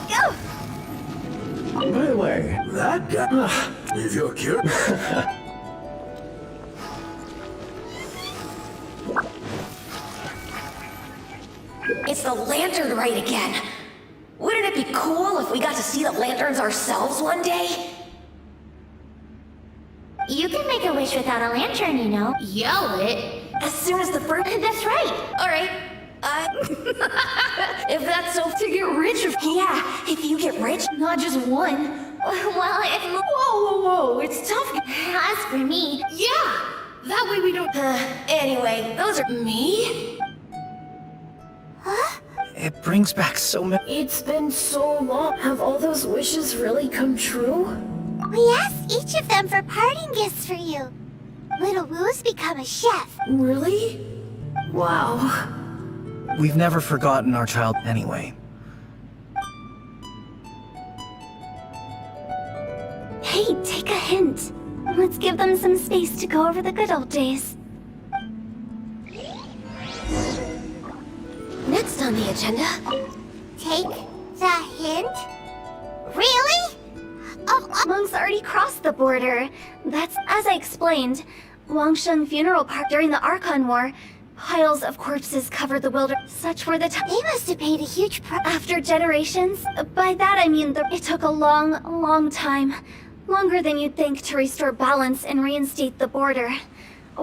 Go! By the way, that guy. If you're cute. It's the lantern rite again. Wouldn't it be cool if we got to see the lanterns ourselves one day? You can make a wish without a lantern, you know. Yell it as soon as the first. That's right. All right. If that's so to get rich. Yeah, if you get rich, not just one. Well, if... Whoa, it's tough. As for me... Yeah, that way we don't. Anyway, those are me. Huh? It brings back so many. It's been so long. Have all those wishes really come true? We asked each of them for parting gifts for you. Little Woo's become a chef. Really? Wow. We've never forgotten our child anyway. Hey, take a hint. Let's give them some space to go over the good old days. Next on the agenda. Take the hint? Really? Oh, Monk's already crossed the border. That's, as I explained, Wangsheng Funeral Park during the Archon War. Piles of corpses covered the wilderness. Such were the times. they must have paid a huge price. After generations, by that I mean it took a long time. Longer than you'd think to restore balance and reinstate the border.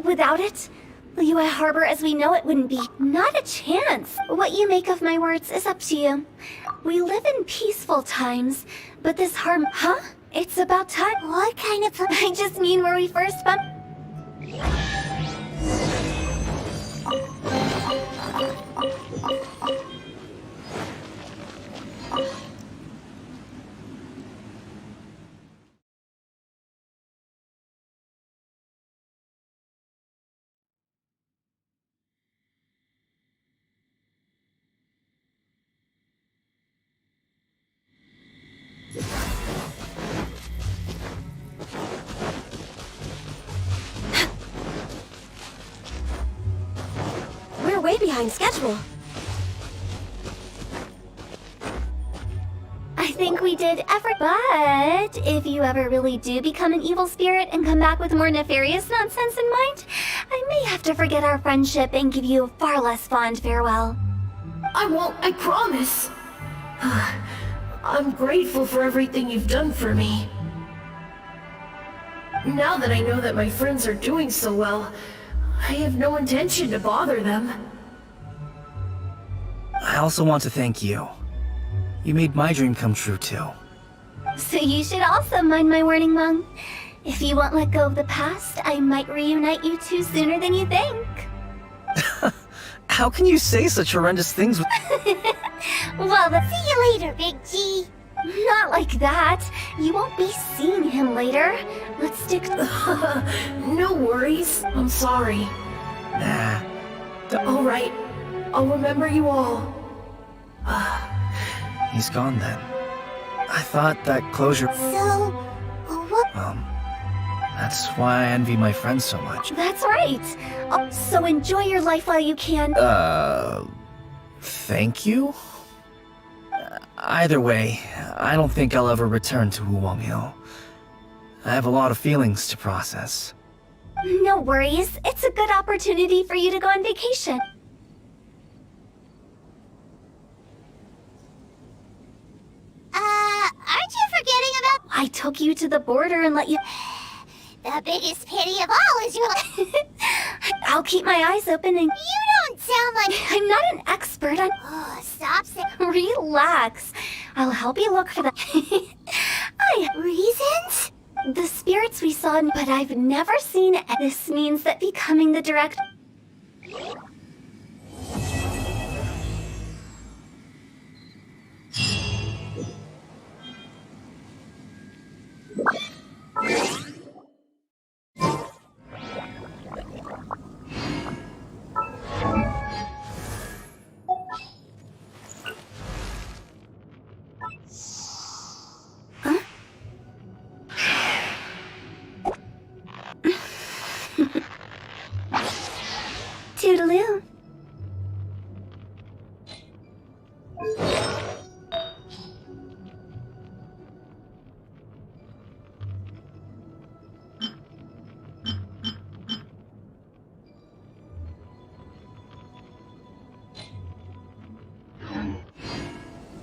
Without it, Liyue Harbor as we know it wouldn't be. Not a chance. What you make of my words is up to you. We live in peaceful times, but this harm... Huh? It's about time. What kind of... I just mean where we first bumped... We're way behind schedule. I think we did but if you ever really do become an evil spirit and come back with more nefarious nonsense in mind, I may have to forget our friendship and give you a far less fond farewell. I won't, I promise. I'm grateful for everything you've done for me. Now that I know that my friends are doing so well, I have no intention to bother them. I also want to thank you. You made my dream come true too. So you should also mind my warning, Mung. If you won't let go of the past, I might reunite you two sooner than you think. How can you say such horrendous things with... Well, See you later, Big G. not like that. You won't be seeing him later. Let's stick to... No worries. I'm sorry. Nah. All right. I'll remember you all. He's gone then. I thought that closure... So, what? That's why I envy my friends so much. That's right. So enjoy your life while you can. Thank you? Either way, I don't think I'll ever return to Wuwang Hill. I have a lot of feelings to process. No worries. It's a good opportunity for you to go on vacation. Aren't you forgetting about... I took you to the border and let you... The biggest pity of all is your... I'll keep my eyes open and... You don't sound like... I'm not an expert on... Oh, stop saying... Relax. I'll help you look for the... Reasons? The spirits we saw, but I've never seen... This means that becoming the director... Toodaloo.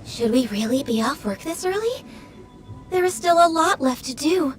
Should we really be off work this early? There is still a lot left to do.